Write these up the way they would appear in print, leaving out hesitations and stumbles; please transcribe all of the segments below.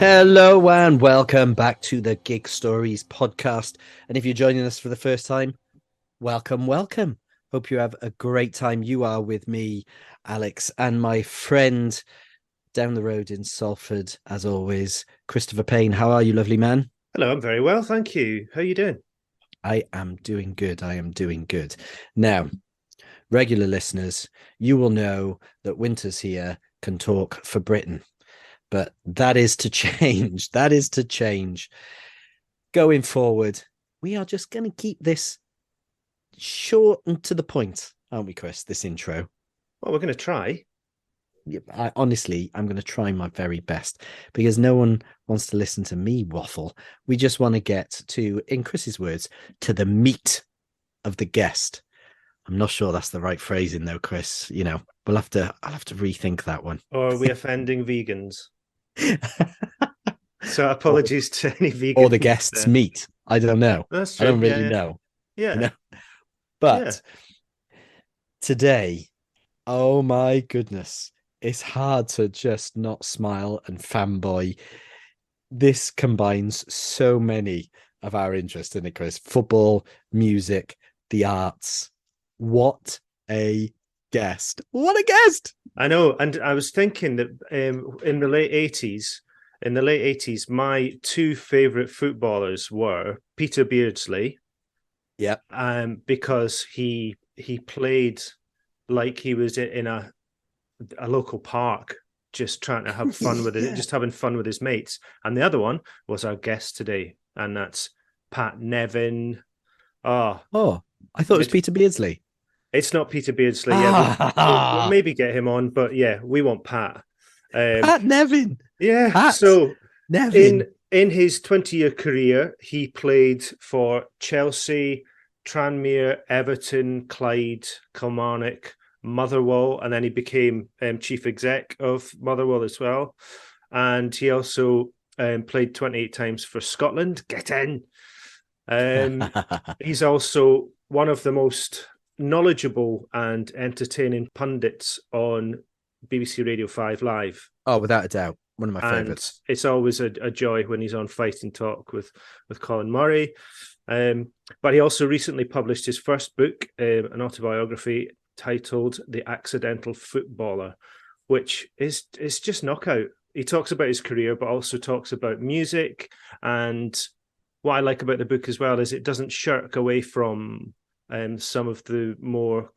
Hello and welcome back to the Gig Stories podcast. And if you're joining us for the first time, welcome. Hope you have a great time. You are with me, Alex, and my friend down the road in Salford, as always, Christopher Payne. How are you, lovely man? Hello, I'm very well, thank you. How are you doing? I am doing good. Now, regular listeners, you will know that Winters here can talk for Britain. But that is to change. Going forward, we are just going to keep this short and to the point, aren't we, Chris? This intro. Well, we're going to try. I'm going to try my very best because no one wants to listen to me waffle. We just want to get to, in Chris's words, to the meat of the guest. I'm not sure that's the right phrasing though, Chris. You know, I'll have to rethink that one. Or are we offending vegans? So apologies to any vegans. Or the guest's meat. I don't know. That's true. I don't really know. Yeah. You know? But today, oh my goodness, it's hard to just not smile and fanboy. This combines so many of our interests in it, Chris. Football, music, the arts. What a guest. What a guest. I know. And I was thinking that in the late 80s, my two favourite footballers were Peter Beardsley. Yeah. Because he played like he was in a local park, just trying to have fun with it, just having fun with his mates. And the other one was our guest today, and that's Pat Nevin. I thought it was Peter Beardsley. It's not Peter Beardsley. Yeah, we'll maybe get him on, but yeah, we want Pat. Pat Nevin. Yeah. Pat so Nevin. In his 20-year career, he played for Chelsea, Tranmere, Everton, Clyde, Kilmarnock, Motherwell, and then he became chief exec of Motherwell as well. And he also played 28 times for Scotland. Get in. He's also one of the most knowledgeable and entertaining pundits on BBC Radio 5 Live. Oh, without a doubt. One of my favourites. It's always a joy when he's on Fighting Talk with Colin Murray. But he also recently published his first book, an autobiography titled The Accidental Footballer, which is just knockout. He talks about his career, but also talks about music. And what I like about the book as well is it doesn't shirk away from some of the more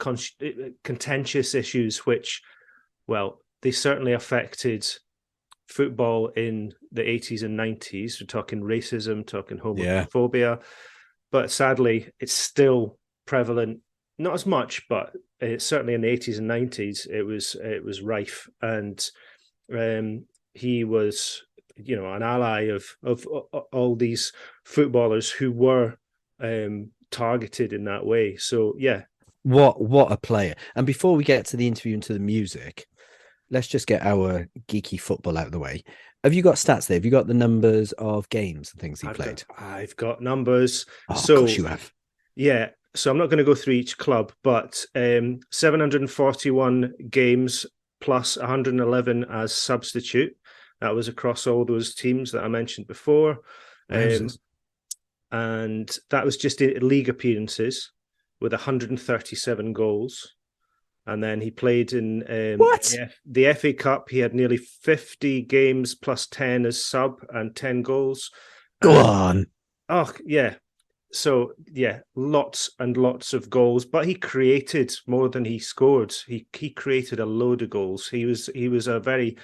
contentious issues, which, well, they certainly affected football in the 80s and 90s. We're talking racism, talking homophobia, but sadly it's still prevalent. Not as much, but certainly in the 80s and 90s it was rife. And he was, an ally of all these footballers who were targeted in that way. So yeah, what a player. And before we get to the interview and to the music, let's just get our geeky football out of the way. Have you got stats there? Have you got the numbers of games and things he played? I've got numbers. Oh, so, of course you have. Yeah. So I'm not going to go through each club, but 741 games plus 111 as substitute. That was across all those teams that I mentioned before. And that was just in league appearances with 137 goals. And then he played in the FA Cup. He had nearly 50 games plus 10 as sub and 10 goals. Go on. Oh, yeah. So, yeah, lots and lots of goals. But he created more than he scored. He created a load of goals. He was a very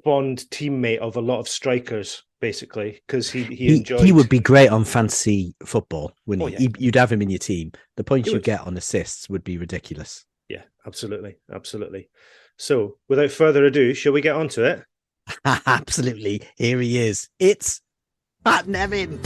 fond teammate of a lot of strikers, basically, because he enjoyed... He would be great on fantasy football, wouldn't he? Yeah. You'd have him in your team. The points you get on assists would be ridiculous. Yeah, absolutely. So, without further ado, shall we get on to it? Absolutely. Here he is. It's Pat Nevin.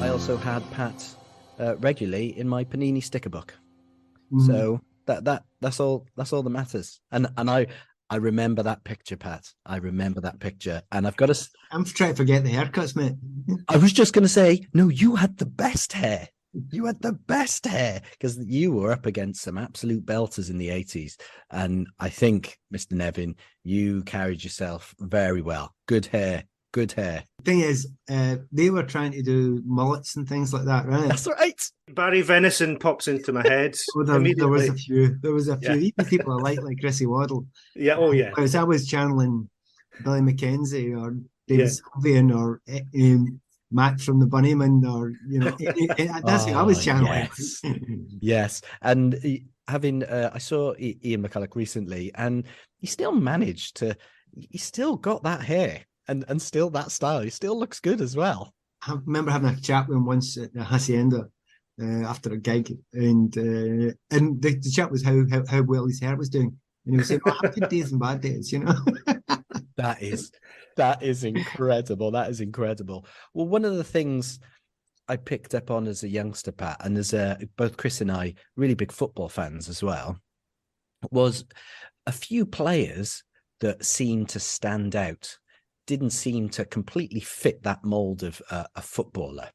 Also had Pat regularly in my Panini sticker book, so that's all that matters. And I remember that picture, Pat. I remember that picture. And I've got to. I'm trying to forget the haircuts, mate. I was just going to say, no, you had the best hair. You had the best hair because you were up against some absolute belters in the 80s. And I think, Mr. Nevin, you carried yourself very well. Good hair. Good hair. Thing is, they were trying to do mullets and things like that, right? That's right. Barry Venison pops into my head. There was a few. There was a few. Yeah. Even people I like Chrissy Waddle. Yeah. Oh, yeah. Whereas I was channeling Billy Mackenzie or David Yeah. Sylvian or Matt from the Bunnymen, or that's who I was channeling. Yes. Yes. And having, I saw Ian McCulloch recently, and he still managed to, he still got that hair and still that style. He still looks good as well. I remember having a chat with him once at the Hacienda after a gig, and the chat was how well his hair was doing, and he was saying, "Oh, I have good days and bad days," That is incredible. That is incredible. Well, one of the things I picked up on as a youngster, Pat, and as both Chris and I, really big football fans as well, was a few players that seemed to stand out, didn't seem to completely fit that mold of a footballer.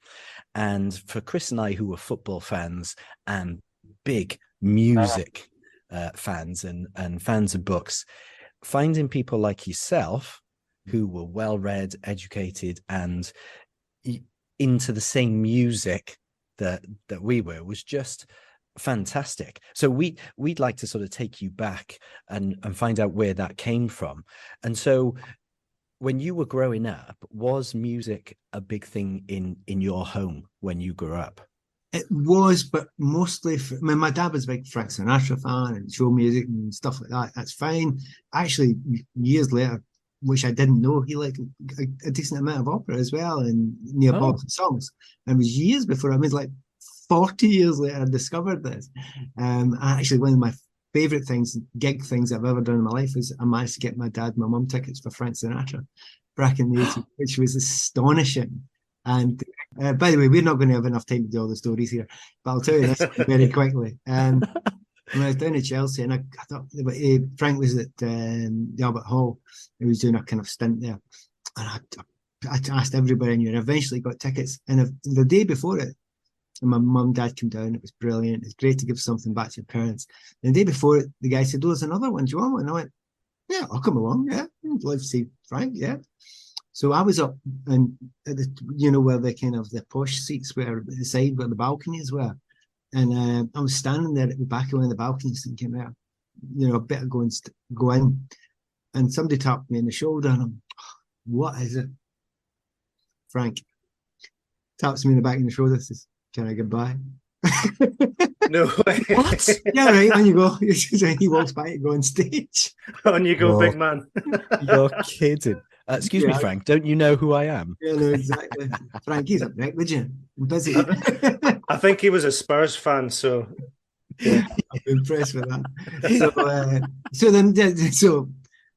And for Chris and I, who were football fans and big music fans and fans of books, finding people like yourself who were well-read, educated, and into the same music that we were was just fantastic. So we'd like to sort of take you back and find out where that came from. And so when you were growing up, was music a big thing in your home when you grew up? It was, but mostly, my dad was a big Frank Sinatra fan and show music and stuff like that. That's fine. Actually, years later, which I didn't know, he liked a decent amount of opera as well and Neapolitan songs. And it was years before, I mean, like 40 years later, I discovered this. Actually, one of my favorite things, gig things I've ever done in my life is I managed to get my dad and my mum tickets for Frank Sinatra back in the 80s, which was astonishing. And by the way, we're not going to have enough time to do all the stories here, but I'll tell you this very quickly. When I was down in Chelsea, and I thought Frank was at the Albert Hall, he was doing a kind of stint there, and I asked everybody I knew, and eventually got tickets. And the day before it, and my mum and dad came down. It was brilliant. It's great to give something back to your parents. And the day before it, the guy said, "Oh, there's another one. Do you want one?" And I went, "Yeah, I'll come along. Yeah, I'd love to see Frank. Yeah." So I was up and at where the kind of the posh seats were, the side where the balconies were, and I was standing there at the back of one of the balconies thinking, I better go in. And somebody tapped me on the shoulder, and I'm, "What is it?" Frank taps me in the back of the shoulder, says, "Can I get by?" No way. What? Yeah, right. On you go. He walks by to go on stage. On you go, Whoa. big man. You're kidding. Excuse me, Frank. Don't you know who I am? Yeah, no, exactly. Frank, he's a wreck, would you? I'm busy. I think he was a Spurs fan, so yeah, I'm impressed with that. So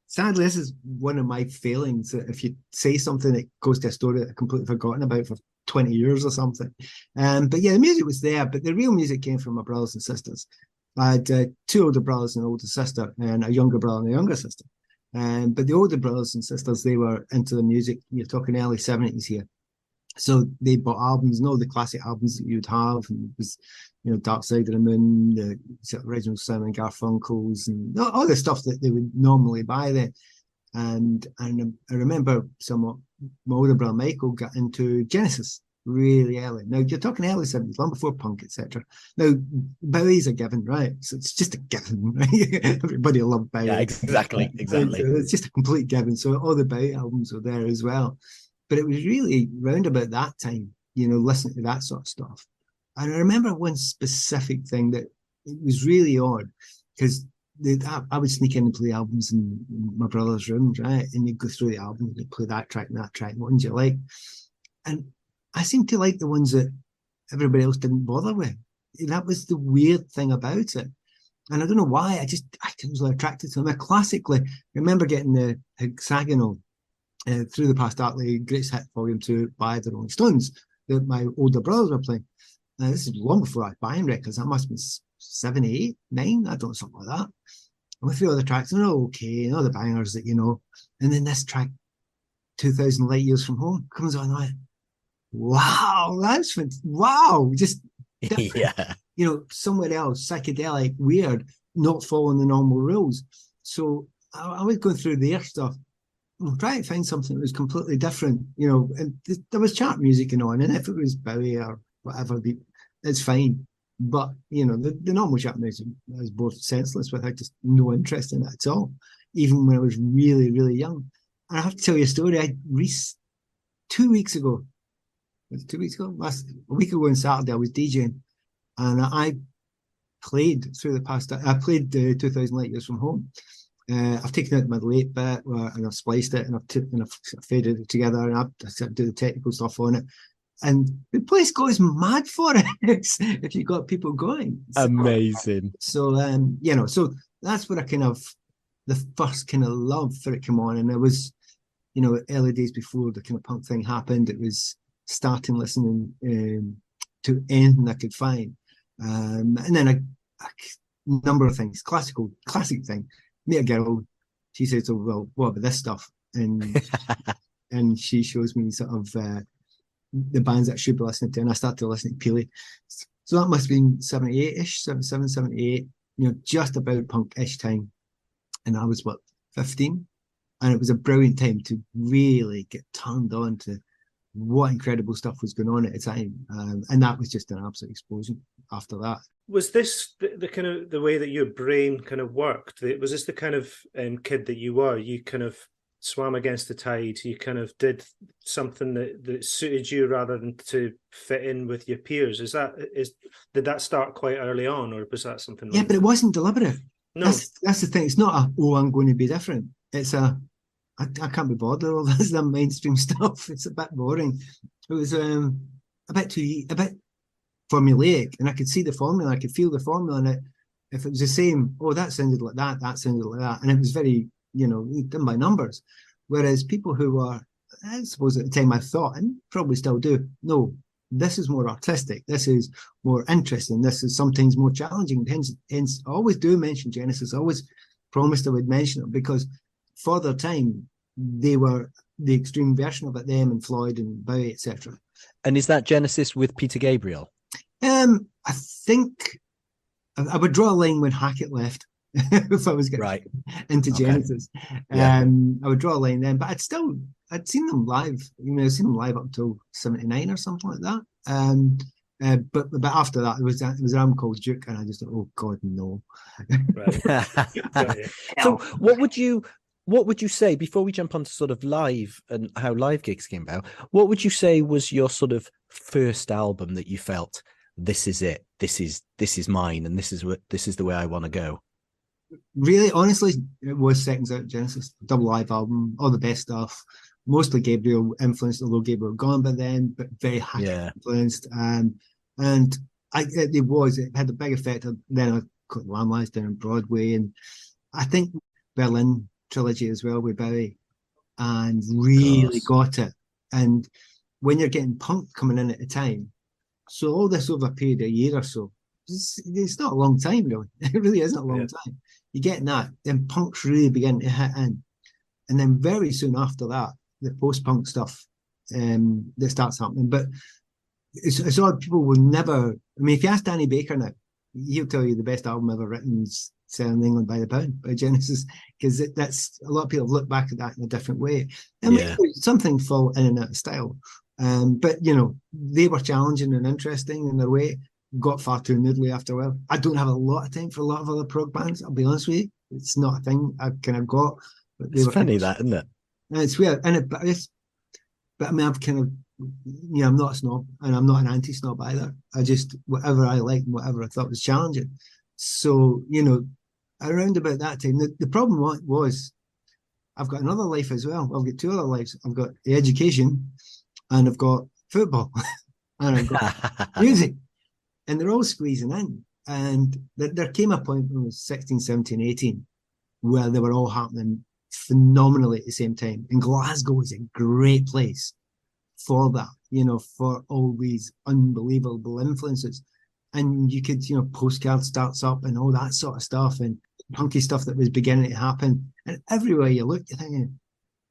sadly, this is one of my failings. If you say something that goes to a story that I've completely forgotten about for 20 years or something. But yeah, the music was there, but the real music came from my brothers and sisters. I had two older brothers and an older sister, and a younger brother and a younger sister. But the older brothers and sisters, they were into the music. You're talking early 70s here. So they bought albums, and all the classic albums that you'd have. And it was, Dark Side of the Moon, the original Simon Garfunkel's, and all the stuff that they would normally buy then. And I remember somewhat, my older brother Michael got into Genesis really early. Now, you're talking early 70s, long before punk, etc. Now, Bowie's a given, right? So it's just a given, right? Everybody loved Bowie. Yeah, exactly. So it's just a complete given. So all the Bowie albums were there as well. But it was really round about that time, listening to that sort of stuff. And I remember one specific thing that it was really odd, because I would sneak in and play albums in my brother's rooms, right? And you'd go through the album and you'd play that track and that track, what ones you like. And I seemed to like the ones that everybody else didn't bother with. That was the weird thing about it. And I don't know why, I was attracted to them. I classically remember getting the hexagonal Through the Past Darkly Greatest Hit Volume 2 by the Rolling Stones that my older brothers were playing. This is long before I was buying records. That must have been 7, 8, 9, I don't know, something like that. And with the other tracks, they're all okay, and all the bangers that you know. And then this track, 2000 Light Years from Home, comes on. I went, wow, wow, just different. Yeah. You know, somewhere else, psychedelic, weird, not following the normal rules. So I was going through their stuff, trying to find something that was completely different, you know. And there was chart music going on, and if it was Bowie or whatever, it's fine. But you know, the normal chart music I was bored senseless with. I had just no interest in it at all, even when I was really, really young. And I have to tell you a story. 2 weeks ago, a week ago on Saturday, I was DJing, and I played through the past. I played 2000 Light Years from Home. I've taken out my late bit and I've spliced it and I've faded it together, and I do the technical stuff on it. And the place goes mad for it if you got people going. Amazing. So you know, so that's what the first kind of love for it came on, and it was, you know, early days before the kind of punk thing happened. It was starting listening to anything I could find, and then a number of things. Classic thing. Meet a girl. She says, "Oh well, what about this stuff?" And and she shows me sort of the bands that I should be listening to, and I started to listen to Peely. So that must have been 78-ish, 77, 78. You know, just about punk-ish time, and I was 15, and it was a brilliant time to really get turned on to what incredible stuff was going on at the time, and that was just an absolute explosion after that. Was this the kind of the way that your brain kind of worked? Was this the kind of kid that you were? You kind of swam against the tide. You kind of did something that suited you rather than to fit in with your peers. Did that start quite early on, or was that something? Yeah, but it wasn't deliberate. No, that's the thing. It's not I'm going to be different. It's I can't be bothered with all this mainstream stuff. It's a bit boring. It was a bit formulaic, and I could see the formula. I could feel the formula, and if it was the same, that sounded like that sounded like that, and it was very, you know, done by numbers. Whereas people who were, I suppose at the time I thought, and probably still do, no, this is more artistic, this is more interesting, this is sometimes more challenging. Hence I always do mention Genesis. I always promised I would mention it, because for their time they were the extreme version of it, them and Floyd and Bowie, etc. And is that Genesis with Peter Gabriel? I think I would draw a line when Hackett left. If I was getting into Genesis, I would draw a line then. But I'd seen them live. You know, I'd seen them live up till 79 or something like that. But after that, it was an album called Duke, and I just thought, oh God, no. Right. So what would you say, before we jump onto sort of live and how live gigs came about, what would you say was your sort of first album that you felt, this is it, this is mine, and this is the way I want to go? Really, honestly, it was Seconds Out Genesis, double live album, all the best stuff. Mostly Gabriel influenced, although Gabriel gone by then, but very Hackett influenced. And it had a big effect. Then I got Lamb Lies down on Broadway, and I think Berlin trilogy as well with Bowie, and really got it. And when you're getting punk coming in at the time, so all this over a period of a year or so, it's not a long time, really. It really isn't a long time. You get that, then punk's really begin to hit in. And then very soon after that, the post-punk stuff that starts happening. But it's odd, people will never, I mean, if you ask Danny Baker now, he'll tell you the best album ever written is Selling England by the Pound by Genesis, because that's, a lot of people look back at that in a different way. And something fall in and out of style. But, you know, they were challenging and interesting in their way. Got far too noodly after a while. I don't have a lot of time for a lot of other prog bands, I'll be honest with you. It's not a thing I've kind of got. But it's funny that, isn't it? And it's weird. But I mean, I've kind of, you know, I'm not a snob, and I'm not an anti-snob either. I just, whatever I liked and whatever I thought was challenging. So, you know, around about that time, the problem was I've got another life as well. I've got two other lives. I've got the education, and I've got football, and I've got music. And they're all squeezing in. And there came a point when I was 16, 17, 18, where they were all happening phenomenally at the same time. And Glasgow is a great place for that, you know, for all these unbelievable influences. And you could, you know, Postcard starts up and all that sort of stuff. And punky stuff that was beginning to happen. And everywhere you look, you're thinking,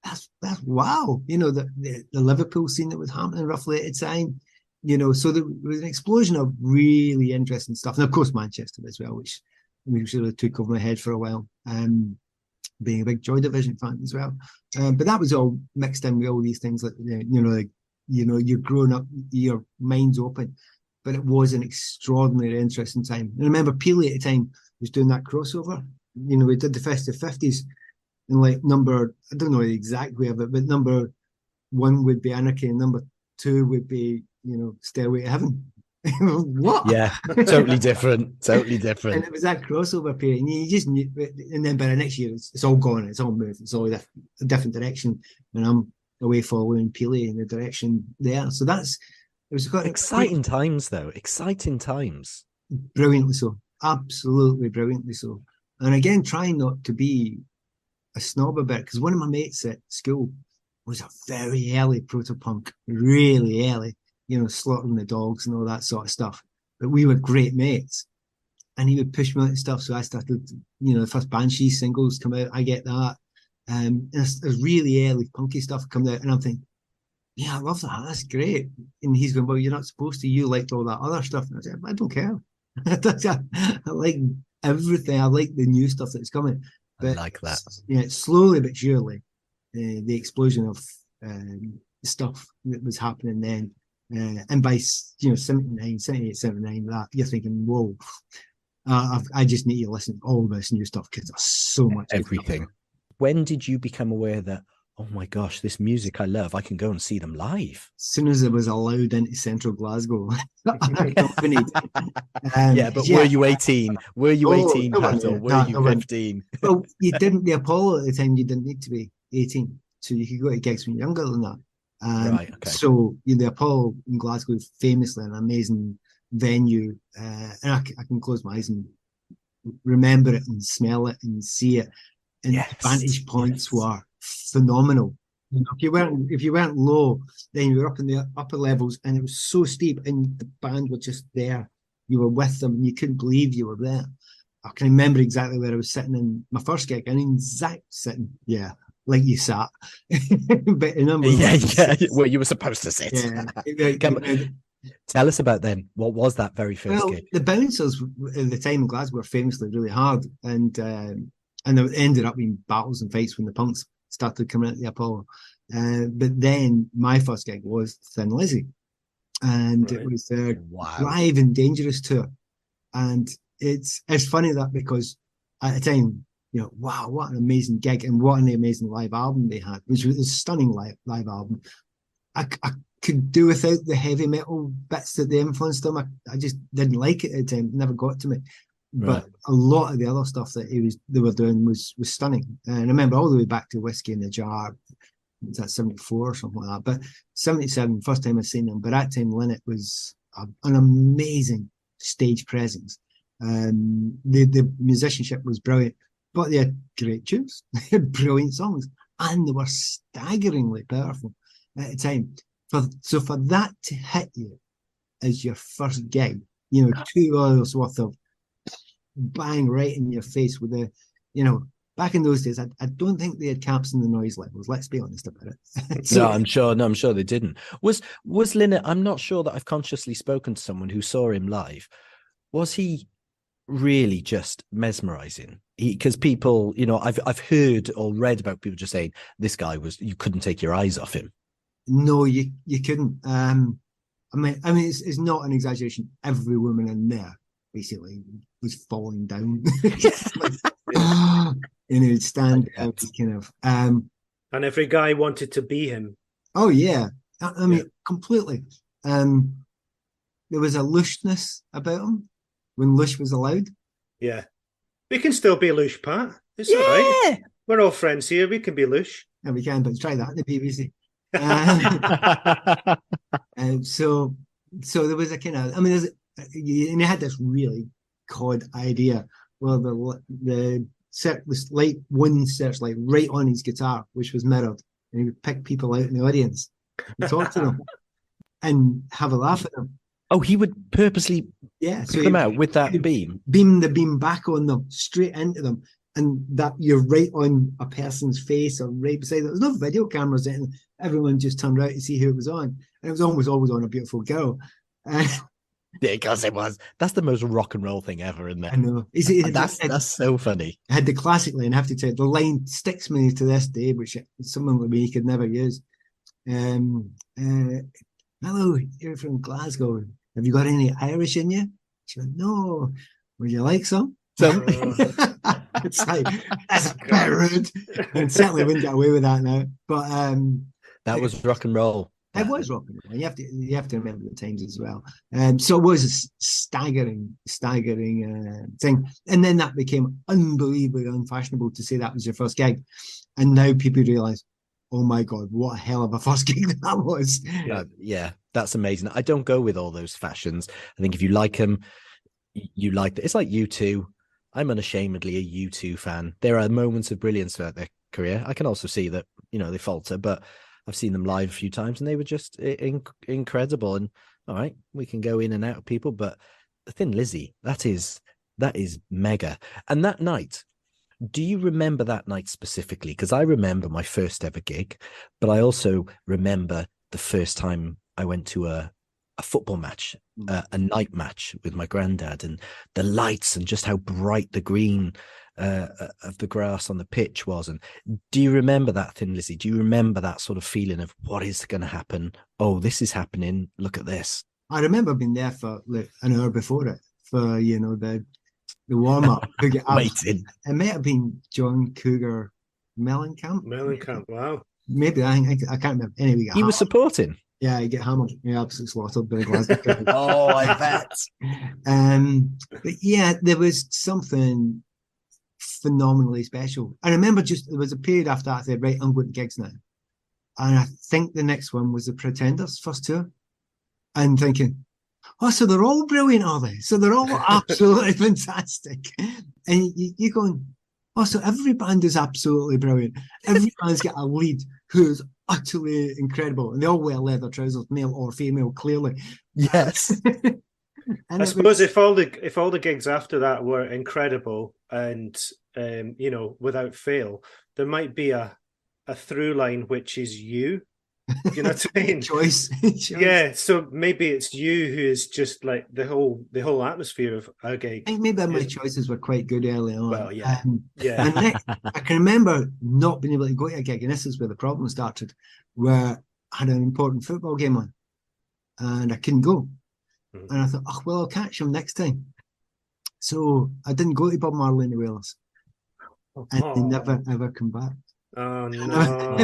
that's wow. You know, the Liverpool scene that was happening roughly at the time. You know, so there was an explosion of really interesting stuff. And of course, Manchester as well, which really took over my head for a while. Being a big Joy Division fan as well. But that was all mixed in with all these things like, you're growing up, your mind's open. But it was an extraordinarily interesting time. And I remember Peely at the time was doing that crossover. You know, we did the Festive 50s, and like I don't know the exact way of it, but number 1 would be Anarchy, and number 2 would be, Stairway to Heaven. What? Yeah, totally different. Totally different. And it was that crossover period, and you just knew. And then by the next year, it's all gone. It's all moved. It's all a different direction, and I'm away following Peely in the direction there. So it was quite exciting times, though. Exciting times. Brilliantly so. Absolutely brilliantly so. And again, trying not to be a snob about it, because one of my mates at school was a very early proto-punk, really early, slaughtering the dogs and all that sort of stuff. But we were great mates. And he would push me out and stuff. So I started, the first Banshee singles come out. I get that. And there's really early punky stuff coming out. And I'm thinking, yeah, I love that. That's great. And he's going, well, you're not supposed to. You liked all that other stuff. And I said, I don't care. I like everything. I like the new stuff that's coming. But I like that. Yeah, slowly but surely, the explosion of stuff that was happening then. And by 79, 78, 79, that you're thinking, whoa, I just need to listen to all this new stuff because there's so much. Everything. When did you become aware that, oh my gosh, this music I love, I can go and see them live? As soon as I was allowed into central Glasgow, accompanied. But were you 18? Wwere you 18, Pat, or were you 15? Well, you didn't, the Apollo at the time, you didn't need to be 18. So you could go to gigs when you're younger than that. Right, okay. So the Apollo in Glasgow is famously an amazing venue. And I can close my eyes and remember it and smell it and see it. And the vantage points were phenomenal. If you weren't low, then you were up in the upper levels, and it was so steep, and the band were just there. You were with them, and you couldn't believe you were there. I can remember exactly where I was sitting in my first gig. I mean, exact sitting, like you sat, but where you were supposed to sit. Tell us about then. What was that very first gig? The bouncers at the time in Glasgow were famously really hard, and there ended up being battles and fights when the punks started coming out of the Apollo. But then my first gig was Thin Lizzy, and it was their Live and Dangerous tour. And it's funny that because at the time, wow, what an amazing gig, and what an amazing live album they had, which was a stunning live album. I could do without the heavy metal bits that they influenced them. I just didn't like it at the time. It never got to me. But a lot of the other stuff that they were doing was stunning. And I remember all the way back to Whiskey in the Jar. Was that 74 or something like that? But 77, first time I'd seen them. But that time, Lynette was an amazing stage presence. The musicianship was brilliant, but they had great tunes. They had brilliant songs, and they were staggeringly powerful at the time. So for that to hit you as your first gig, 2 hours worth of bang right in your face with back in those days, I don't think they had caps in the noise levels. Let's be honest about it. No, I'm sure they didn't. Was Lynette? I'm not sure that I've consciously spoken to someone who saw him live. Was he really just mesmerizing? Because people, I've heard or read about people just saying this guy you couldn't take your eyes off him. No, you couldn't. I mean, it's not an exaggeration. Every woman in there basically was falling down. And he'd stand out kind of. And every guy wanted to be him. Oh yeah, I mean completely. There was a lushness about him when lush was allowed. Yeah, we can still be lush, Pat. It's all right. We're all friends here. We can be lush. Yeah, we can, but try that in the BBC. So there was a kind of, and he had this really cod idea. Well, the one searchlight right on his guitar, which was mirrored, and he would pick people out in the audience and talk to them and have a laugh at them. Oh, he would purposely So pick them out with that he'd beam. beam the beam back on them, straight into them, and that you're right on a person's face or right beside them. There's no video cameras in. Everyone just turned out to see who it was on, and it was almost always on a beautiful girl. Yeah, because it was. That's the most rock and roll thing ever, isn't it? I know. That's so funny. I had the classic line. I have to tell you, the line sticks me to this day, which someone like me could never use. Hello, you're from Glasgow. Have you got any Irish in you? She went, no. Would you like some? It's like, that's a bit rude. And certainly wouldn't get away with that now. But that was rock and roll. It was rock and roll. You have to remember the times as well. So it was a staggering thing. And then that became unbelievably unfashionable to say that was your first gig. And now people realise, oh my God, what a hell of a first gig that was. Yeah, that's amazing. I don't go with all those fashions. I think if you like them, you like it. It's like U2. I'm unashamedly a U2 fan. There are moments of brilliance throughout their career. I can also see that, they falter, but I've seen them live a few times and they were just incredible. And all right, we can go in and out of people, but the Thin Lizzy, that is mega. And that night, do you remember that night specifically? Because I remember my first ever gig, but I also remember the first time I went to a football match, a night match with my granddad, and the lights and just how bright the green of the grass on the pitch was. And do you remember that, Thin Lizzy? Do you remember that sort of feeling of what is going to happen? Oh, this is happening. Look at this. I remember being there for like an hour before it for, the warm-up. Waiting. It might have been John Cougar Mellencamp. Mellencamp, wow. Maybe, I can't remember. Anyway, he was supporting. Yeah, you get hammered. Yeah, absolutely slaughtered by the Glasgow. Oh, I bet. But yeah, there was something phenomenally special. I remember there was a period after that I said, right, I'm going to gigs now. And I think the next one was the Pretenders' first tour. And thinking, oh, so they're all brilliant, are they? So they're all absolutely fantastic. And you're going, oh, so every band is absolutely brilliant. Every band's got a lead who's utterly incredible. And they all wear leather trousers, male or female, clearly. Yes. I suppose if all the gigs after that were incredible and without fail, there might be a through line which is you. Do you know what I mean? Choice. Yeah, so maybe it's you who is just like the whole atmosphere of a gig. I think maybe my choices were quite good early on. Well, yeah. Yeah. And Nick, I can remember not being able to go to a gig, and this is where the problem started, where I had an important football game on and I couldn't go. Mm-hmm. And I thought, oh, well, I'll catch him next time. So I didn't go to Bob Marley and the Wailers. And they never, ever come back. Oh, no.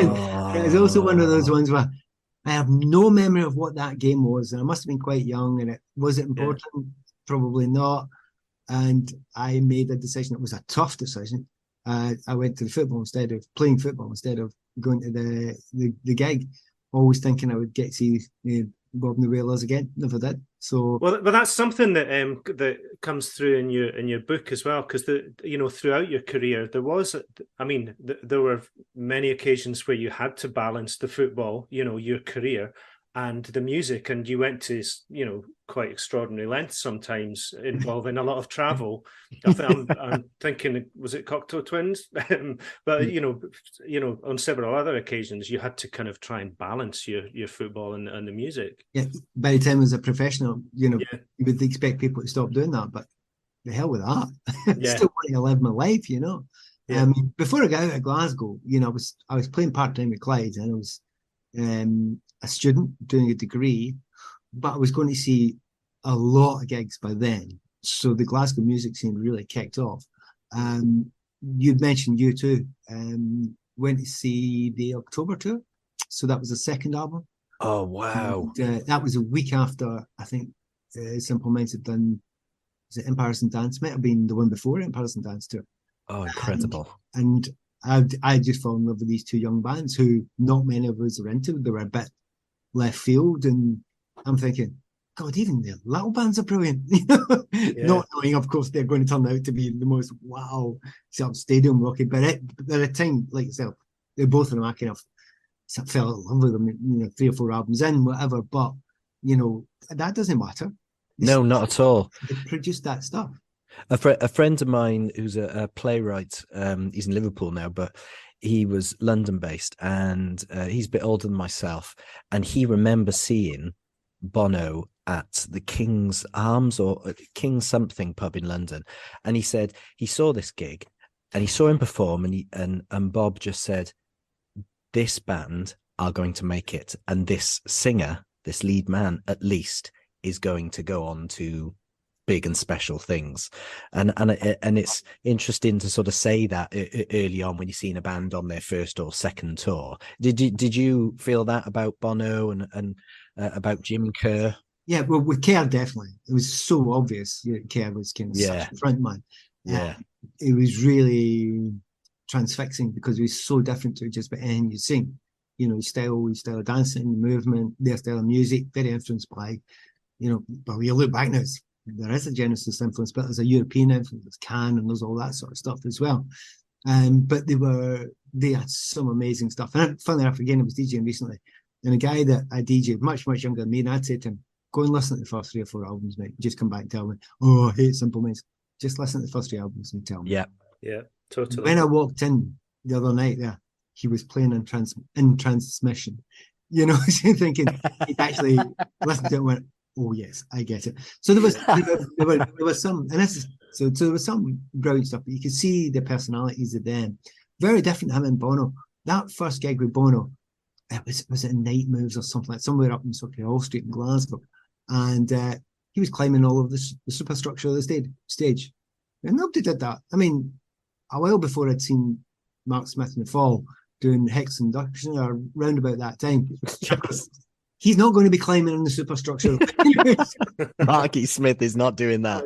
It was also one of those ones where I have no memory of what that game was. And I must have been quite young. And was it important? Yeah. Probably not. And I made a decision. It was a tough decision. I went to the football instead of playing football, instead of going to the gig, always thinking I would get to see Bob and the Wailers again. Never did. So well, but that's something that that comes through in your book as well, because throughout your career there was, there were many occasions where you had to balance the football, your career, and the music, and you went to quite extraordinary lengths sometimes, involving a lot of travel. I'm thinking, was it Cocteau Twins? But on several other occasions you had to kind of try and balance your football and the music. Yeah, by the time as a professional, you would expect people to stop doing that, but the hell with that. I still want to live my life, Yeah. Before I got out of Glasgow, I was playing part-time with Clyde, and I was a student doing a degree, but I was going to see a lot of gigs by then. So the Glasgow music scene really kicked off. You'd mentioned U2. Went to see the October tour. So that was the second album. Oh, wow. And, that was a week after, I think, Simple Minds had done, was it Empires and Dance? Might have been the one before Empires and Dance tour. Oh, incredible. And I just fell in love with these two young bands who not many of us are into. They were a bit left field, and I'm thinking, God, even the little bands are brilliant. Not knowing, of course, they're going to turn out to be the most wow sort of stadium rocking. But at a time like yourself, they both of them, I kind of fell in love with them, 3 or 4 albums in, whatever. But that doesn't matter. No, not at all. They produced that stuff. A friend of mine who's a playwright, he's in Liverpool now, but he was London based, and he's a bit older than myself, and he remembers seeing Bono at the King's Arms or King something pub in London, and he said he saw this gig and he saw him perform, and Bob just said, this band are going to make it, and this singer, this lead man at least, is going to go on to big and special things. And it's interesting to sort of say that early on when you're seeing a band on their first or second tour. Did you feel that about Bono and about Jim Kerr? Yeah, well, with Kerr, definitely. It was so obvious. Kerr was kind of such a front man. Yeah. It was really transfixing because he was so different to just about anything you'd seen. His style of dancing, movement, their style of music, very influenced by, but when you look back now, there is a Genesis influence, but there's a European influence, there's Can, and there's all that sort of stuff as well. But they had some amazing stuff. And funny enough, again, I was DJing recently, and a guy that I DJed much, much younger than me, and I'd say to him, go and listen to the first 3 or 4 albums, mate. Just come back and tell me, I hate Simple Minds. Just listen to the first 3 albums and tell me. Yeah, totally. When I walked in the other night there, he was playing in transmission. So thinking he'd actually listened to it and went, oh yes, I get it. So there was some, and so there was some brilliant stuff, but you could see the personalities of them. Very different to him and Bono. That first gig with Bono, was it Night Moves or something like somewhere up in sort of Hall Street in Glasgow, and he was climbing all of the superstructure of the stage, and nobody did that. I mean, a while before I'd seen Mark Smith in the Fall doing Hex Induction or round about that time. He's not going to be climbing on the superstructure. Marky Smith is not doing that.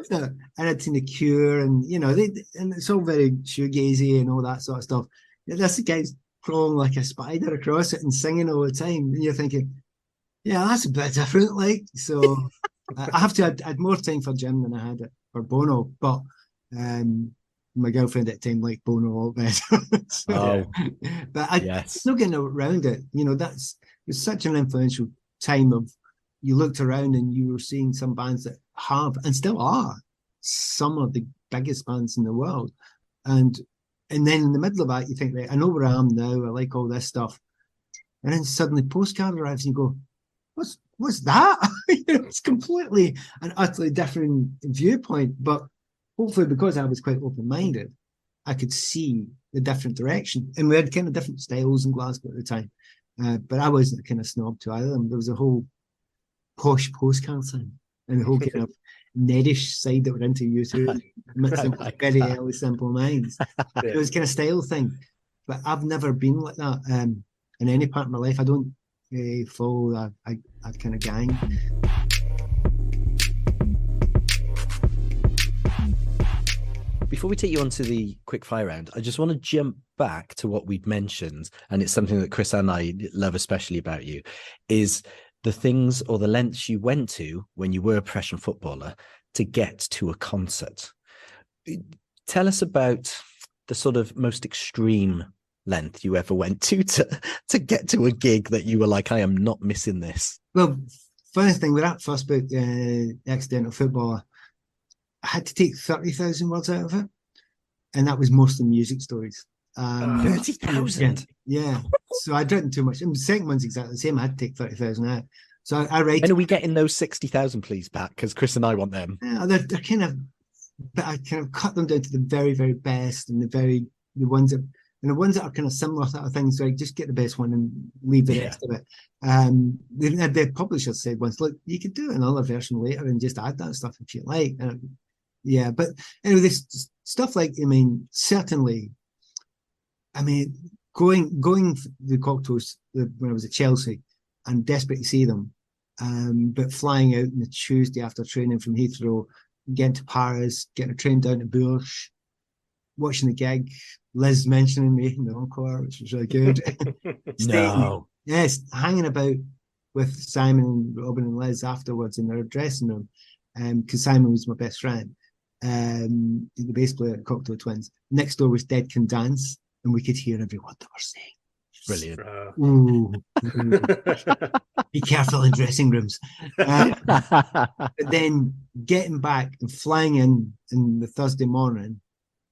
And I'd seen The Cure, and and it's all very shoegazy and all that sort of stuff. This guy's crawling like a spider across it and singing all the time, and you're thinking, yeah, that's a bit different. Like, so I have to add more time for Jim than I had it for Bono, but my girlfriend at the time liked Bono a lot better. But it's not getting around it. It's such an influential time of, you looked around and you were seeing some bands that have and still are some of the biggest bands in the world, and then in the middle of that you think, right, I know where I am now, I like all this stuff, and then suddenly Postcard arrives and you go, what's that? It's completely and utterly different viewpoint, but hopefully because I was quite open-minded, I could see the different direction, and we had kind of different styles in Glasgow at the time. But I wasn't a kind of snob to either of them. There was a whole posh Postcard thing, and the whole kind of Nedish side that were into U2, very early Simple Minds. It was kind of style thing, but I've never been like that in any part of my life. I don't follow that kind of gang. Before we take you on to the quick fire round, I just want to jump back to what we've mentioned, and it's something that Chris and I love especially about you, is the things or the lengths you went to when you were a professional footballer to get to a concert. Tell us about the sort of most extreme length you ever went to get to a gig that you were like, I am not missing this. Well, funny thing with that first book, Accidental Footballer, I had to take 30,000 words out of it, and that was mostly music stories. 30,000? Yeah. So I'd written too much. And the second one's exactly the same. I had to take 30,000 out. So I write. When are we getting those 60,000, please, back? Because Chris and I want them. Yeah, they're kind of, but I kind of cut them down to the very, very best, and the ones that are kind of similar sort of things. Like, just get the best one and leave the rest of it. The publisher said once, look, you could do another version later and just add that stuff if you like. Yeah, but anyway, this stuff like, certainly, going the Cocteaus when I was at Chelsea, I'm desperate to see them, but flying out on the Tuesday after training from Heathrow, getting to Paris, getting a train down to Bourges, watching the gig, Liz mentioning me in the encore, which was really good. No. Yes, hanging about with Simon and Robin and Liz afterwards in their dressing room, because Simon was my best friend, the bass player at Cocteau Twins. Next door was Dead Can Dance, and we could hear every word they were saying. Brilliant. Ooh. Be careful in dressing rooms. But then getting back and flying in the Thursday morning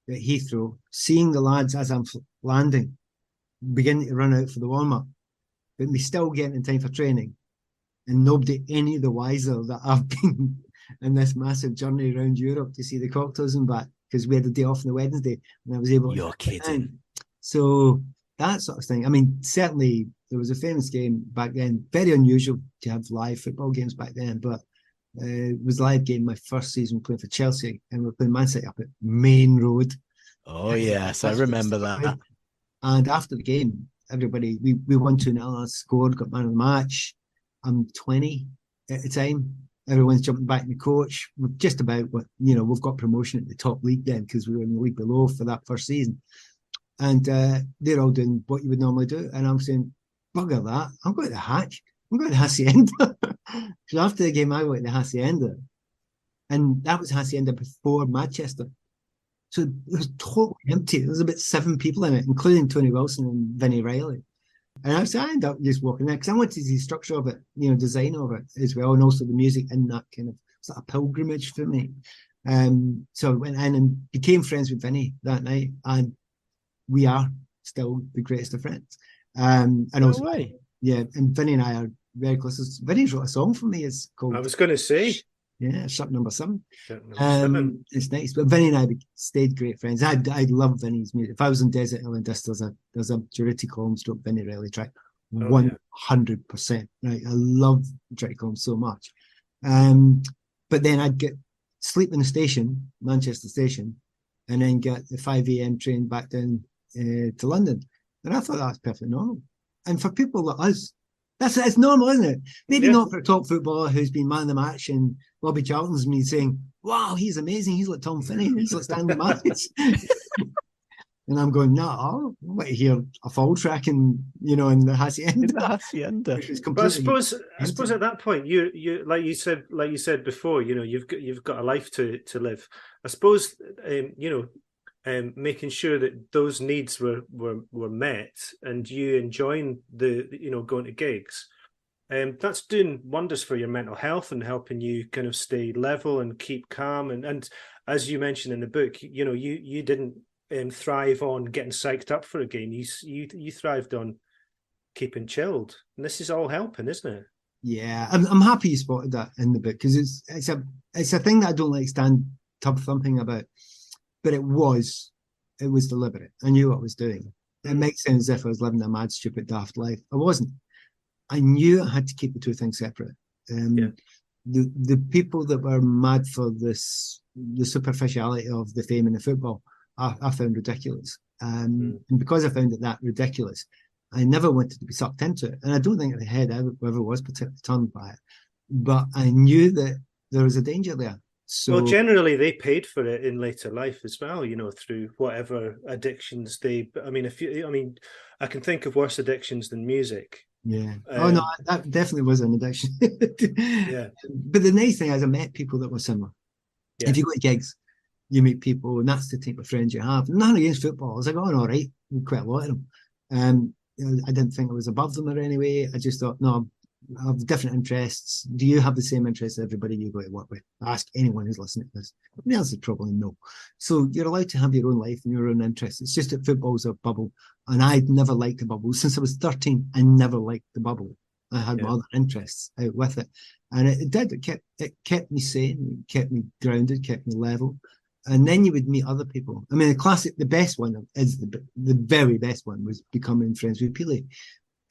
at Heathrow, seeing the lads as I'm landing, beginning to run out for the warm-up, but me still getting in time for training, and nobody any the wiser that I've been in this massive journey around Europe to see the Cocteaus and back, because we had the day off on the Wednesday and I was able You're kidding. So that sort of thing. I mean, certainly there was a famous game back then, very unusual to have live football games back then, but it was a live game my first season playing for Chelsea, and we're playing Man City up at Main Road. Oh, yes, I remember that. And after the game, everybody, we won 2-0, scored, got man of the match. I'm 20 at the time. Everyone's jumping back in the coach. We're just about, we've got promotion at the top league then, because we were in the league below for that first season. And they're all doing what you would normally do. And I'm saying, bugger that, I'm going to the Hatch. I'm going to Hacienda. So after the game, I went to Hacienda. And that was Hacienda before Manchester. So it was totally empty. There was about 7 people in it, including Tony Wilson and Vinnie Riley. And I ended up just walking there because I wanted to see the structure of it, design of it as well, and also the music in that kind of sort of pilgrimage for me. So I went in and became friends with Vinnie that night, and we are still the greatest of friends. And No also, way. yeah, and Vinnie and I are very close. Vinnie's wrote a song for me. It's called. I was going to say. Yeah, Shut Number 7. Shut number 7. It's nice. But Vinnie and I stayed great friends. I love Vinnie's music. If I was in Desert Island Disc, there's a Durutti column stroke Vinnie Riley track. 100%. Right. I love Durutti columns so much. But then I'd sleep in the station, Manchester Station, and then get the 5 a.m. train back down to London. And I thought that was perfectly normal. And for people like us, it's normal, isn't it? Maybe not for a top footballer who's been man of the match and Bobby Charlton's me saying, wow, he's amazing. He's like Tom Finney. He's like Stanley Matthews. And I'm going, no, I want to hear a fall track in the Hacienda. In the Hacienda. But I suppose at that point, you like you said before, you've got a life to live. I suppose, making sure that those needs were met, and you enjoying going to gigs, that's doing wonders for your mental health and helping you kind of stay level and keep calm. And as you mentioned in the book, you didn't thrive on getting psyched up for a game. You thrived on keeping chilled, and this is all helping, isn't it? Yeah, I'm happy you spotted that in the book, because it's a thing that I don't like stand tub thumping about. But it was deliberate. I knew what I was doing. It makes sense as if I was living a mad, stupid, daft life. I wasn't. I knew I had to keep the two things separate. The people that were mad for the superficiality of the fame and the football, I found ridiculous. And because I found it that ridiculous, I never wanted to be sucked into it. And I don't think in the head I ever was particularly turned by it. But I knew that there was a danger there. So, well, generally they paid for it in later life as well, through whatever addictions I can think of worse addictions than music. Yeah. No, that definitely was an addiction. Yeah. But the nice thing is I met people that were similar. Yeah. If you go to gigs, you meet people, and that's the type of friends you have. None against footballers. I got on all right with quite a lot of them. I didn't think I was above them in any way. I just thought, no, I have different interests. Do you have the same interests as everybody you go to work with? Ask anyone who's listening to this. The answer is probably no. So you're allowed to have your own life and your own interests. It's just that football's a bubble. And I'd never liked the bubble. Since I was 13, I never liked the bubble. I had my other interests out with it. And it kept me sane, it kept me grounded, kept me level. And then you would meet other people. I mean, the best one is the very best one was becoming friends with Pele.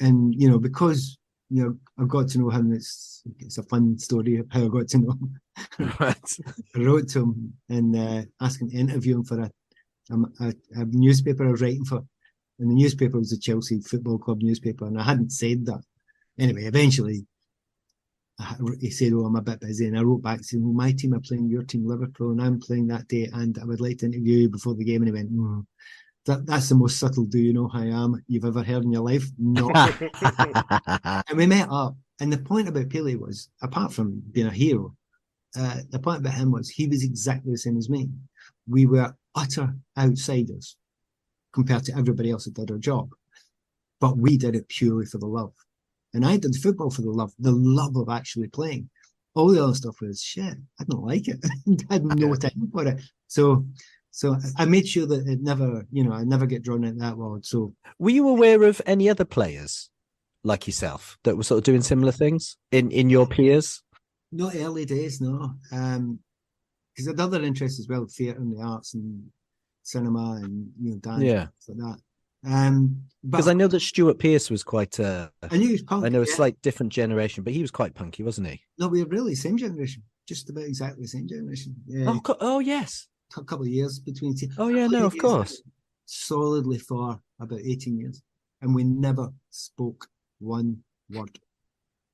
And, because I got to know him. It's a fun story of how I got to know him. Right. I wrote to him and asked him to interview him for a newspaper I was writing for. And the newspaper was the Chelsea Football Club newspaper, and I hadn't said that. Anyway, eventually, he said, I'm a bit busy. And I wrote back saying, well, my team are playing your team, Liverpool, and I'm playing that day, and I would like to interview you before the game. And he went, that's the most subtle do you know who I am you've ever heard in your life? No. And we met up, and the point about Pele was, apart from being a hero, the point about him was he was exactly the same as me. We were utter outsiders compared to everybody else that did our job. but we did it purely for the love. And I did football for the love of actually playing. All the other stuff was shit. I didn't like it. I had no time for it. So I made sure that it never, I never get drawn into that world. So, were you aware of any other players like yourself that were sort of doing similar things in your peers? Not early days, no. Because I had other interests as well, theatre and the arts and cinema and dance, stuff like that. Because I know that Stuart Pearce was quite I knew he was punk. I know a slight different generation, but he was quite punky, wasn't he? No, we were really same generation, just about exactly the same generation. Yeah. Oh yes. A couple of years between. Oh yeah, no, of course. Solidly for about 18 years, and we never spoke one word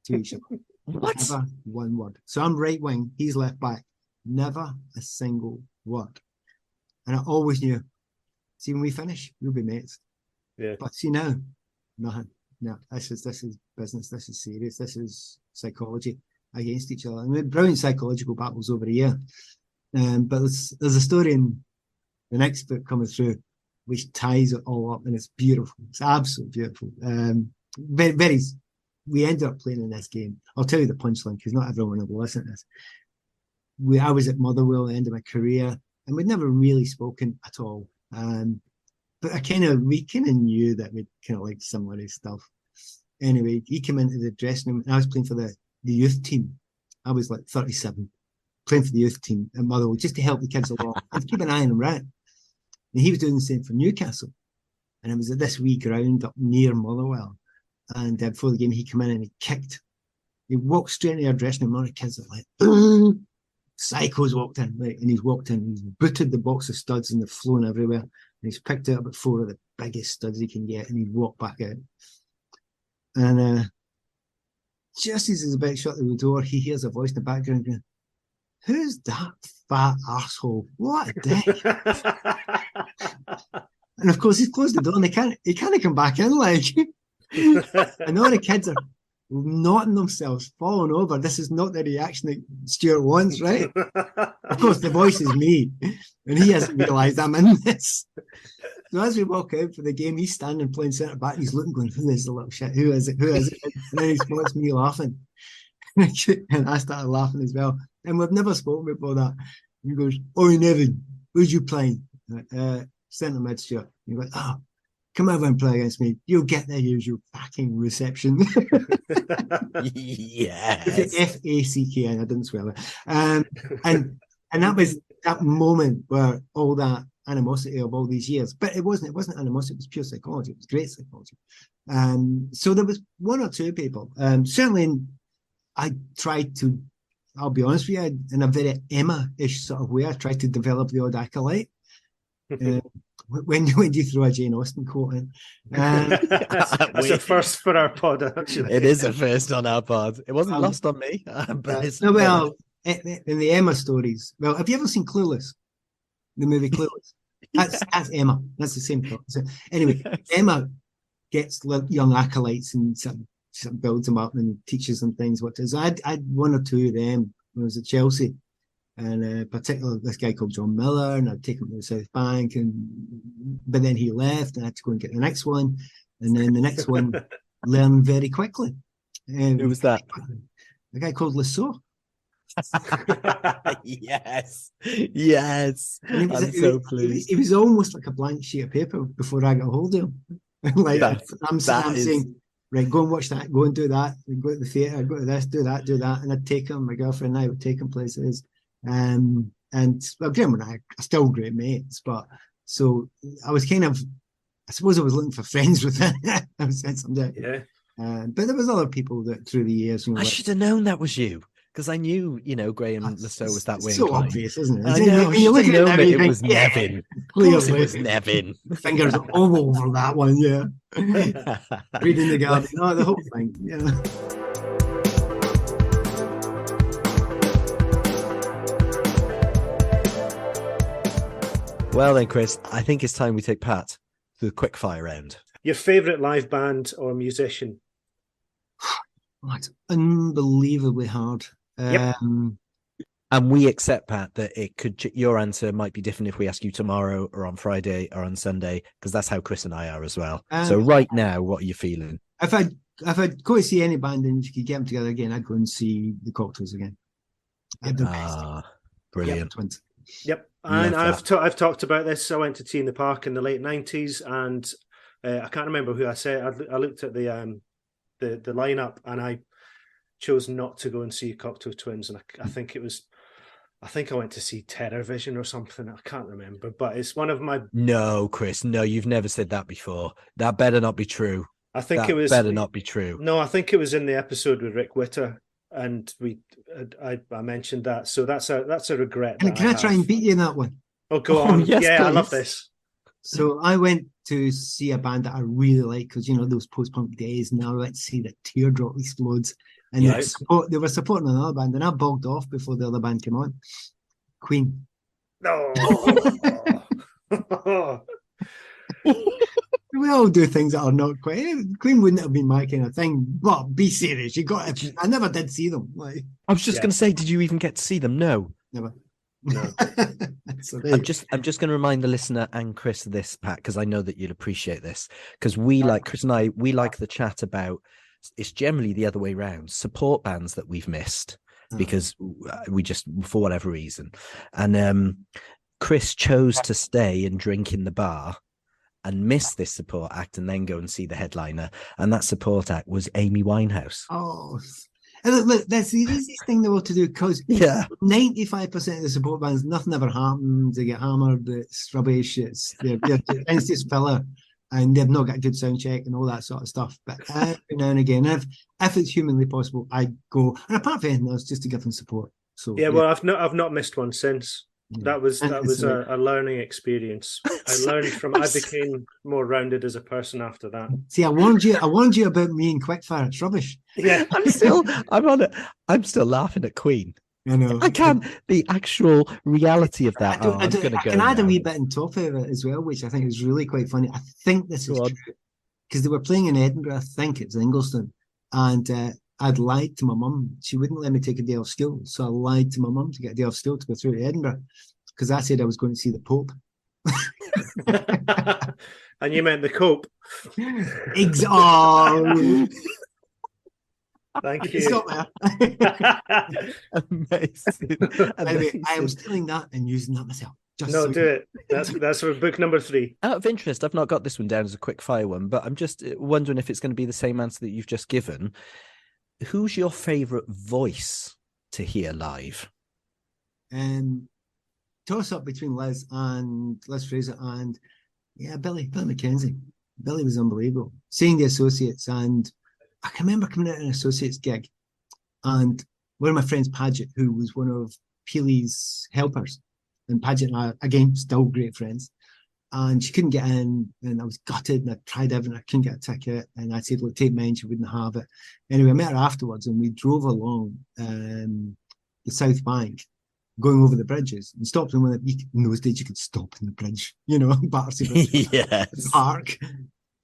to each other. What? Never one word. So I'm right wing, he's left back. Never a single word. And I always knew, see, when we finish, we'll be mates. Yeah. But see now, nothing. No, this is business. This is serious. This is psychology against each other. And we had brilliant psychological battles over a year. But there's a story in the next book coming through which ties it all up, and it's beautiful. It's absolutely beautiful. Very. We ended up playing in this game. I'll tell you the punchline because not everyone will listen to this. I was at Motherwell at the end of my career, and we'd never really spoken at all. But we kind of knew that we'd kind of liked similar stuff. Anyway, he came into the dressing room, and I was playing for the youth team. I was like 37, playing for the youth team at Motherwell just to help the kids along and keep an eye on them, right? And he was doing the same for Newcastle. And it was at this wee ground up near Motherwell. And before the game, he came in and he walked straight into our dressing room. All the kids are like, psychos walked in, right? And he's walked in, he's booted the box of studs and they've flown everywhere. And he's picked out about 4 of the biggest studs he can get, and he's walked back out. And just as he's about to shut the door, he hears a voice in the background going, "Who's that fat arsehole? What a dick." And of course, he's closed the door and he can't come back in, like. And all the kids are knotting themselves, falling over. This is not the reaction that Stuart wants, right? Of course, the voice is me, and he hasn't realised I'm in this. So as we walk out for the game, he's standing playing centre back, and he's looking, going, "Who is the little shit? Who is it? Who is it?" And then he spots me laughing, and I started laughing as well. And we've never spoken before that. He goes, "Oi, Nevin, who's you playing?" Centre mid, Stuart. He goes, "Oh, come over and play against me. You'll get the usual fucking reception." Yes. F-A-C-K-N. I didn't swear it. And that was that moment where all that animosity of all these years, but it wasn't animosity, it was pure psychology. It was great psychology. So there was 1 or 2 people. Certainly I tried to, I'll be honest with you, in a very Emma-ish sort of way, I tried to develop the odd acolyte. When you throw a Jane Austen quote in. That's a first for our pod, actually. It is a first on our pod. It wasn't lost on me. But in the Emma stories, well, have you ever seen Clueless? The movie Clueless? That's Emma. That's the same thing. So anyway, Emma gets young acolytes and sort of builds them up and teaches them things. What is? I had 1 or 2 of them when I was at Chelsea. And particularly this guy called John Miller, and I'd take him to the South Bank, but then he left, and I had to go and get the next one, and then the next one learned very quickly. Who was that? A guy called Lasso. Yes. I'm so pleased. It was almost like a blank sheet of paper before I got hold of him. Like I'm saying, right, go and watch that, go and do that, go to the theatre, go to this, do that, and I'd take him. My girlfriend and I would take him places. And well, Graham and I are still great mates, but so I was I suppose I was looking for friends with him. I said someday. Yeah. But there was other people that through the years. I should have known that was you, because I knew, Graham Lasso was that way. So obvious, isn't it? I know. When you look at it, it was Nevin. Clearly, it was Nevin. Fingers all over that one, yeah. Reading the Guardian, the whole thing, yeah. Well then, Chris, I think it's time we take Pat through the quickfire round. Your favourite live band or musician? Oh, it's unbelievably hard. Yep. And we accept, Pat, that your answer might be different if we ask you tomorrow or on Friday or on Sunday, because that's how Chris and I are as well. So right now, what are you feeling? If I'd go to see any band and if you could get them together again, I'd go and see the Cocteaus again. Brilliant. Yep. And I've talked about this. I went to Tea in the Park in the late 90s, and I can't remember who I said. I looked at the lineup, and I chose not to go and see Cocteau Twins, and I think I went to see Terror Vision or something. I can't remember, but it's one of my. No, Chris, no, you've never said that before. That better not be true. I think that it was better not be true. No, I think it was in the episode with Rick Witter, and I mentioned that. So that's a regret. Can I try and beat you in that one? Oh, go on. Yes, yeah, please. I love this. So I went to see a band that I really like because, those post-punk days, and I went to see the Teardrop Explodes. And they were supporting another band, and I bogged off before the other band came on. Queen. No. We all do things that are not quite. Queen wouldn't have been my kind of thing. But be serious. I never did see them. I was just going to say, did you even get to see them? No. Never. No. I'm just going to remind the listener and Chris this, Pat, because I know that you'll appreciate this. Because Chris and I, we like the chat about. It's generally the other way around. Support bands that we've missed because we just, for whatever reason, and Chris chose to stay and drink in the bar and miss this support act and then go and see the headliner. And that support act was Amy Winehouse. Oh, and look, that's the easiest thing in the world to do because 95% of the support bands, nothing ever happens. They get hammered, it's rubbish, it's just filler, and they've not got a good sound check and all that sort of stuff. But every now and again, if it's humanly possible, I go. And apart from anything else, just to give them support. So well, I've not missed one since. That was a learning experience. I became more rounded as a person after that. See, I warned you about me and Quickfire. It's rubbish. Yeah. I'm still laughing at Queen. I know. I can't. The actual reality of that. I can add a wee bit on top of it as well, which I think is really quite funny. I think this is true because they were playing in Edinburgh. I think it's Inglestown, and I'd lied to my mum. She wouldn't let me take a day off school, so I lied to my mum to get a day off school to go through to Edinburgh because I said I was going to see the Pope. And you meant the Cope. Thank you. Stop there. Amazing. Anyway, I am stealing that and using that myself. Do it. That's for book number 3. Out of interest, I've not got this one down as a quick fire one, but I'm just wondering if it's going to be the same answer that you've just given. Who's your favourite voice to hear live? Toss up between Liz Fraser and Billy McKenzie. Billy was unbelievable. Seeing the Associates, and I can remember coming out an Associates gig, and one of my friends, Paget, who was one of Peely's helpers, and Paget and I, again, still great friends, and she couldn't get in, and I was gutted, and I tried everything, I couldn't get a ticket, and I said, look, take mine, she wouldn't have it. Anyway, I met her afterwards, and we drove along the South Bank, going over the bridges, and stopped in in those days you could stop in the bridge, Battersea Bridge, yes. Park.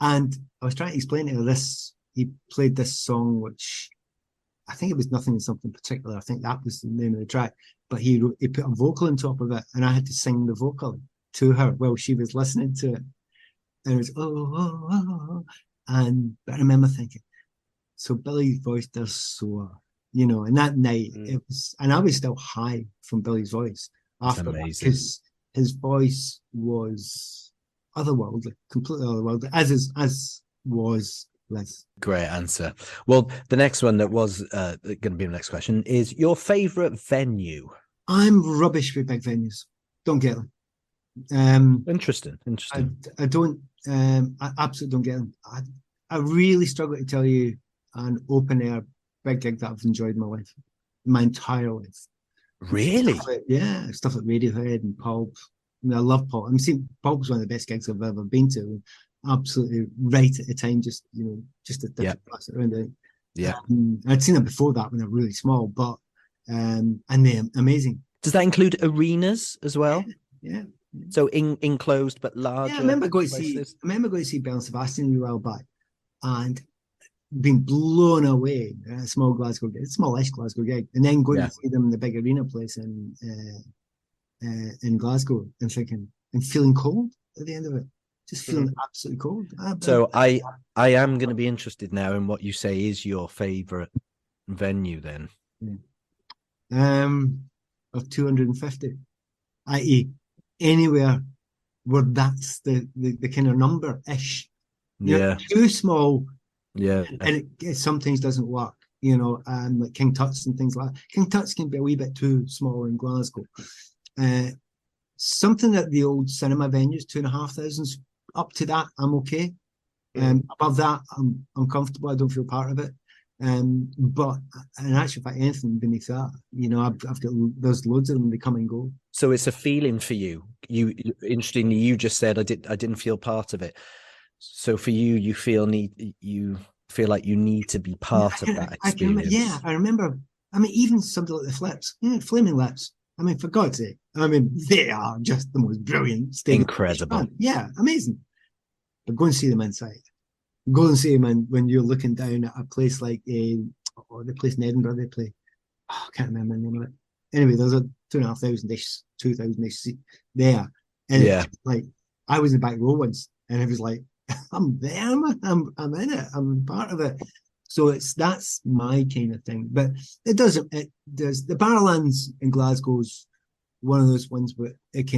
And I was trying to explain to her he played this song, which I think it was Nothing in Something Particular. I think that was the name of the track. But he put a vocal on top of it, and I had to sing the vocal to her while she was listening to it. And it was, And I remember thinking, so Billy's voice does soar, and that night it was, and I was still high from Billy's voice after that, because his voice was otherworldly, completely otherworldly, as was Liz. Great answer. Well, the next one that was going to be the next question is your favourite venue. I'm rubbish with big venues. Don't get them. Interesting. I don't. I absolutely don't get them. I really struggle to tell you an open air big gig that I've enjoyed in my entire life. Really? Stuff like Radiohead and Pulp. I love Pulp. Pulp was one of the best gigs I've ever been to. Absolutely right at the time, just a pass it around. I'd seen it before that when they were really small, but and they're amazing. Does that include arenas as well? Yeah. So enclosed but larger. Yeah, I remember going to see Belle and Sebastian a while back, and being blown away at a smallish Glasgow gig, and then going Yeah. to see them in the big arena place in Glasgow and feeling cold at the end of it, just feeling absolutely cold. So I am going to be interested now in what you say is your favourite venue then. Of 250, i.e. anywhere where that's the kind of number-ish. Yeah. Too small. Yeah. And it sometimes doesn't work, like King Tut's and things like that. King Tut's can be a wee bit too small in Glasgow. Something at the old cinema venues, 2,500, up to that, I'm okay. Above that, I'm comfortable. I don't feel part of it. But in actual fact, anything beneath that, I've got, there's loads of them. They come and go. So it's a feeling for you. Interestingly, you just said I didn't feel part of it. So for you, you feel like you need to be part of that experience. I remember. I mean, even something like the Flips, Flaming Lips. I mean, for God's sake, they are just the most brilliant stage. Incredible. Yeah, amazing. But go and see them inside. Go and see them when you're looking down at a place like the place in Edinburgh they play. Oh, I can't remember the name of it. Anyway, there's a 2,500-ish, 2,000-ish seat there. And yeah, like I was in the back row once, and it was like, I'm there, man. I'm in it. I'm part of it. So that's my kind of thing. But it does the Barrowlands in Glasgow's one of those ones where it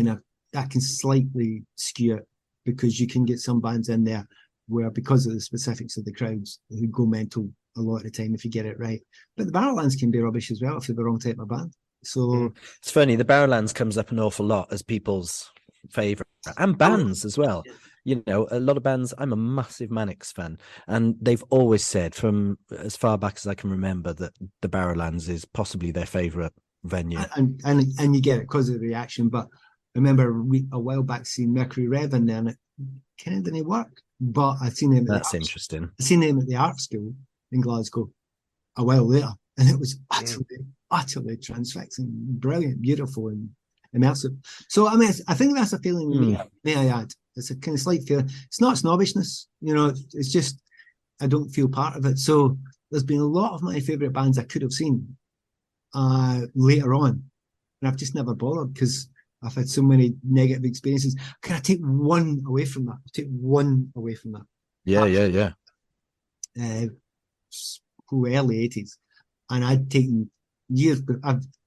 that can slightly skew it, because you can get some bands in there where, because of the specifics of the crowds, who go mental a lot of the time if you get it right. But the Barrowlands can be rubbish as well if they're the wrong type of band. So it's funny, the Barrowlands comes up an awful lot as people's favourite, and bands as well. A lot of bands. I'm a massive Mannix fan, and they've always said, from as far back as I can remember, that the Barrowlands is possibly their favourite venue. And you get it because of the reaction. But I remember a while back seeing Mercury Rev in there, and it kind of didn't work. But I've seen them. That's interesting. I seen them at the art school in Glasgow a while later, and it was utterly transfixing, brilliant, beautiful, and immersive. So I think that's a feeling. May I add? It's a kind of slight feeling. It's not snobbishness, it's just I don't feel part of it. So there's been a lot of my favourite bands I could have seen later on, and I've just never bothered because I've had so many negative experiences. Can I take one away from that? Yeah. Early 80s, and I'd taken years.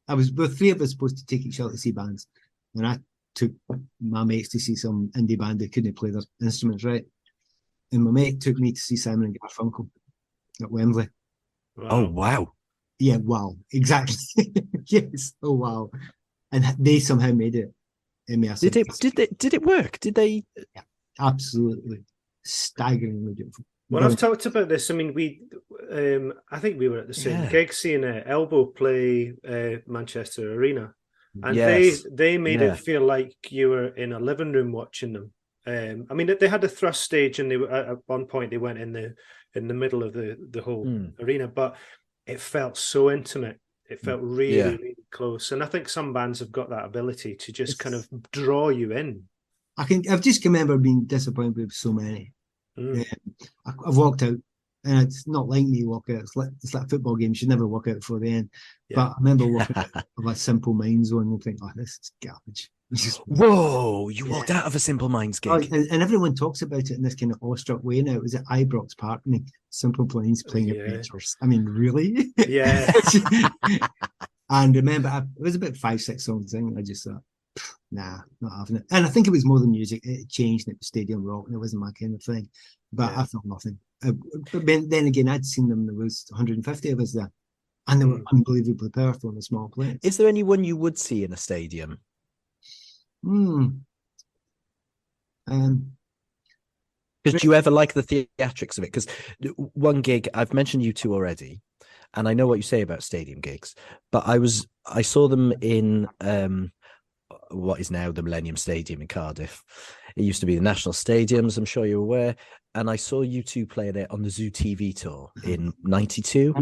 I was, both three of us supposed to take each other to see bands, and I took my mates to see some indie band that couldn't play their instruments right, and my mate took me to see Simon and Garfunkel at Wembley. Wow. Oh wow! Yeah, wow, exactly. Yes, oh wow, and they somehow made it immersive. Did it work? Did they? Yeah, absolutely, staggeringly beautiful. Well, I've talked about this. I mean, I think we were at the same gig, seeing Elbow play Manchester Arena, and they made it feel like you were in a living room watching them. I mean, they had a thrust stage, and they were, at one point they went in the middle of the whole arena, but it felt so intimate. It felt really, really close, and I think some bands have got that ability to just kind of draw you in. I've just remember being disappointed with so many. I've walked out, and it's not like me walking out. It's like a football game. You should never walk out before the end. Yeah. But I remember walking out of a Simple Minds one and think, this is garbage. Whoa, you walked out of a Simple Minds gig. And everyone talks about it in this kind of awestruck way now. It was at Ibrox Park, and Simple Minds playing Adventures. I mean, really? Yeah. And remember, it was about 5-6 songs in. I just thought, nah, not having it. And I think it was more than music. It changed, and it was stadium rock, and it wasn't my kind of thing. But I felt nothing. But then again, I'd seen them. There was 150 of us there, and they were unbelievably powerful in a small place. Is there anyone you would see in a stadium? Because do you ever like the theatrics of it? Because one gig, I've mentioned you two already, and I know what you say about stadium gigs, but I saw them in what is now the Millennium Stadium in Cardiff. It used to be the National Stadiums, I'm sure you're aware. And I saw you two play there on the Zoo TV tour in '92,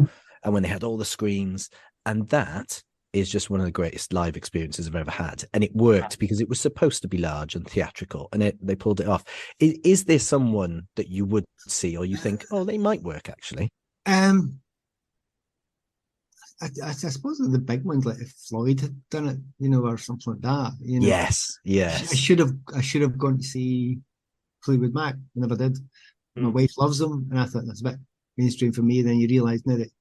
and when they had all the screens, and that is just one of the greatest live experiences I've ever had, and it worked because it was supposed to be large and theatrical, and they pulled it off. Is there someone that you would see, or you think, oh, they might work actually? I suppose the big ones, like if Floyd had done it, or something like that. Yes. I should have gone to see Fleetwood Mac. I never did. My wife loves them, and I thought that's a bit mainstream for me. Then you realise now that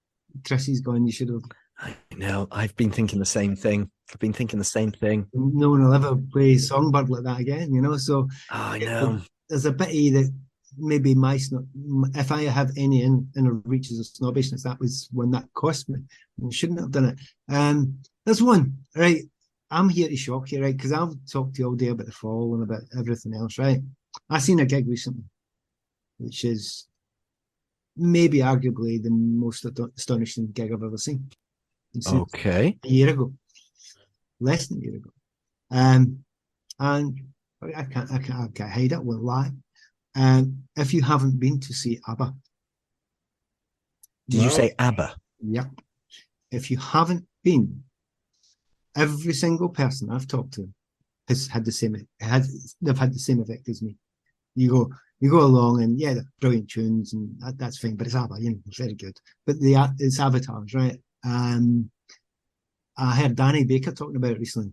Chrissy's gone, you should have. I know. I've been thinking the same thing. No one will ever play Songbird like that again, So I know. There's a pity that maybe if I have any inner reaches of snobbishness, that was when that cost me. I shouldn't have done it. There's one, right? I'm here to shock you, right? Because I've talked to you all day about the fall and about everything else, right? I seen a gig recently, which is maybe arguably the most astonishing gig I've ever seen. Okay. A year ago, less than a year ago, and I can't hide it. Won't lie. If you haven't been to see ABBA, did you say ABBA? Yep. If you haven't been, every single person I've talked to has had the same. They've had the same effect as me. You go along, and yeah, they're brilliant tunes, and that's fine. But it's ABBA, it's very good. But it's avatars, right? I heard Danny Baker talking about it recently,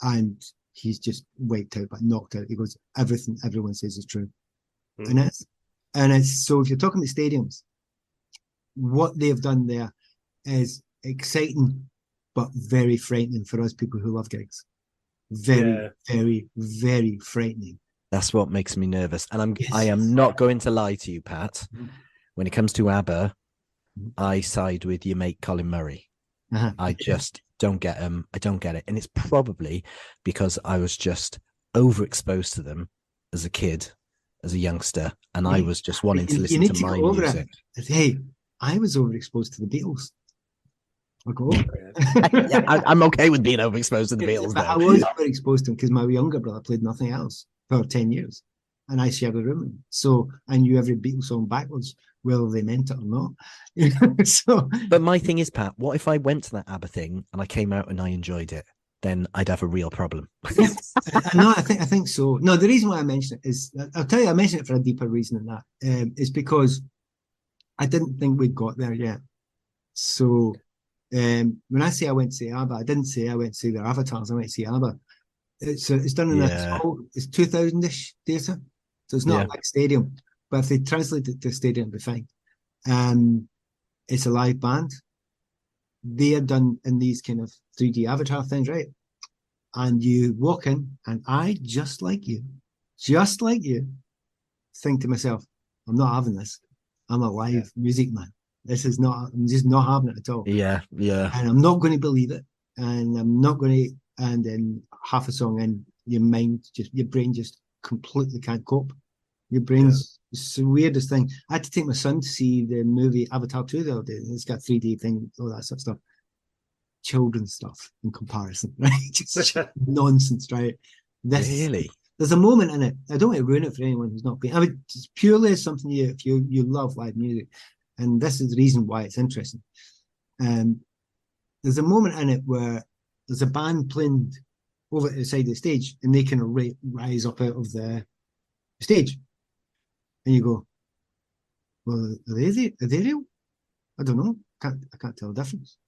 and he's just wiped out, but knocked out. He goes, everything everyone says is true. And it's so if you're talking to stadiums, what they've done there is exciting but very frightening for us people who love gigs. Very, very, very frightening. That's what makes me nervous. And I am not going to lie to you, Pat. When it comes to ABBA, I side with your mate Colin Murray. I just don't get him. I don't get it. And it's probably because I was just overexposed to them as a kid, as a youngster, and I was just wanting to listen to my music. Hey, I was overexposed to the Beatles. I'll go. I'm okay with being overexposed to the Beatles. But I was overexposed to them because my younger brother played nothing else for 10 years, and I shared a room. So I knew every Beatles song backwards, whether they meant it or not. But my thing is, Pat, what if I went to that ABBA thing and I came out and I enjoyed it? Then I'd have a real problem. No, I think so. No, the reason why I mention it is, I'll tell you, I mention it for a deeper reason than that. Is because I didn't think we'd got there yet. So when I say I went to see ABBA, I didn't say I went to see their avatars. I went to see ABBA. It's done in it's 2,000-ish theatre, so it's not a big stadium. But if they translate it to a stadium, it'll be fine. It's a live band. They are done in these kind of 3D avatar things, right? And you walk in, and I, just like you, think to myself, I'm not having this. I'm a live music man. I'm just not having it at all. Yeah. And I'm not going to believe it. And I'm not going to, and then half a song in, your brain just completely can't cope. Your brain's it's the weirdest thing. I had to take my son to see the movie Avatar 2 the other day. It's got 3D thing, all that sort of stuff. Children's stuff in comparison, right? Just nonsense, right? Really? There's a moment in it. I don't want to ruin it for anyone who's not been. I mean, it's purely something if you love live music, and this is the reason why it's interesting. There's a moment in it where there's a band playing over at the side of the stage, and they kind of rise up out of the stage. And you go, well, are they real? I don't know. I can't tell the difference.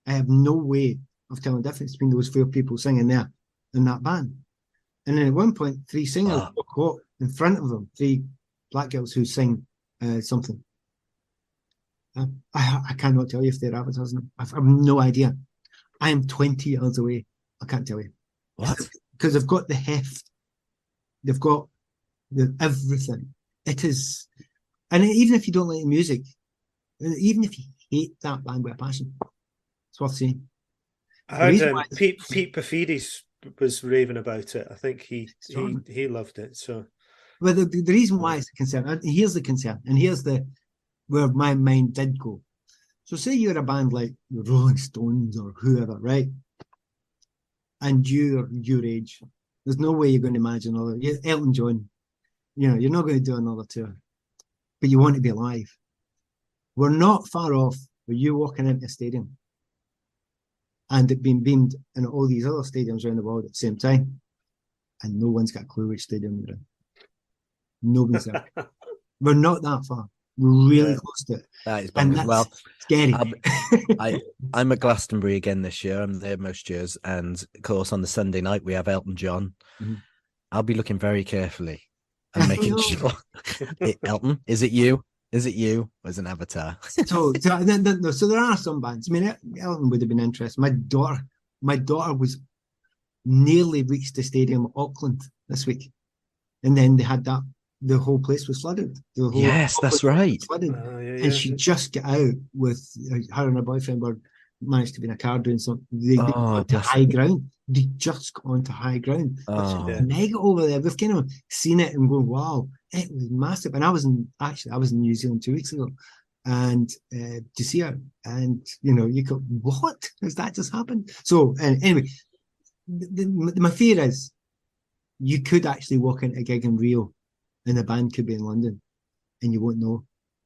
I have no way of telling the difference between those 4 people singing there in that band. And then at one point, 3 singers walk in front of them, 3 black girls who sing something. I cannot tell you if they're avatars. I have no idea. I am 20 yards away. I can't tell you. What? Because they've got the heft. They've got everything. It is, and even if you don't like the music, even if you hate that band with a passion, it's worth seeing. I heard Pete Pafides was raving about it. I think he loved it. So, well, the reason why it's a concern, and here's the concern, and here's where my mind did go. So, say you're a band like the Rolling Stones or whoever, right? And you're your age. There's no way you're going to imagine Elton John. You're not going to do another tour, but you want to be live. We're not far off with you walking into a stadium and it being beamed in all these other stadiums around the world at the same time, and no one's got a clue which stadium we're in. Nobody's there. We're not that far. We're really close to it. That is And bonkers. that's Well, scary. I'm at Glastonbury again this year. I'm there most years, and of course on the Sunday night we have Elton John. Mhm. I'll be looking very carefully and making sure. Elton, is it you? Is it you? As an avatar? So there are some bands. I mean, Elton would have been interesting. My daughter was nearly reached the stadium at Auckland this week, and then they had that. The whole place was flooded. Yes, that's right. Flooded, and she just got out with her and her boyfriend were managed to be in a car doing something. They got onto high ground. They just got onto high ground. Mega over there. We've kind of seen it and going, wow, it was massive. And I was in New Zealand 2 weeks ago, and to see her, and you go, what has that just happened? So anyway, my fear is you could actually walk into a gig in Rio, and the band could be in London, and you won't know.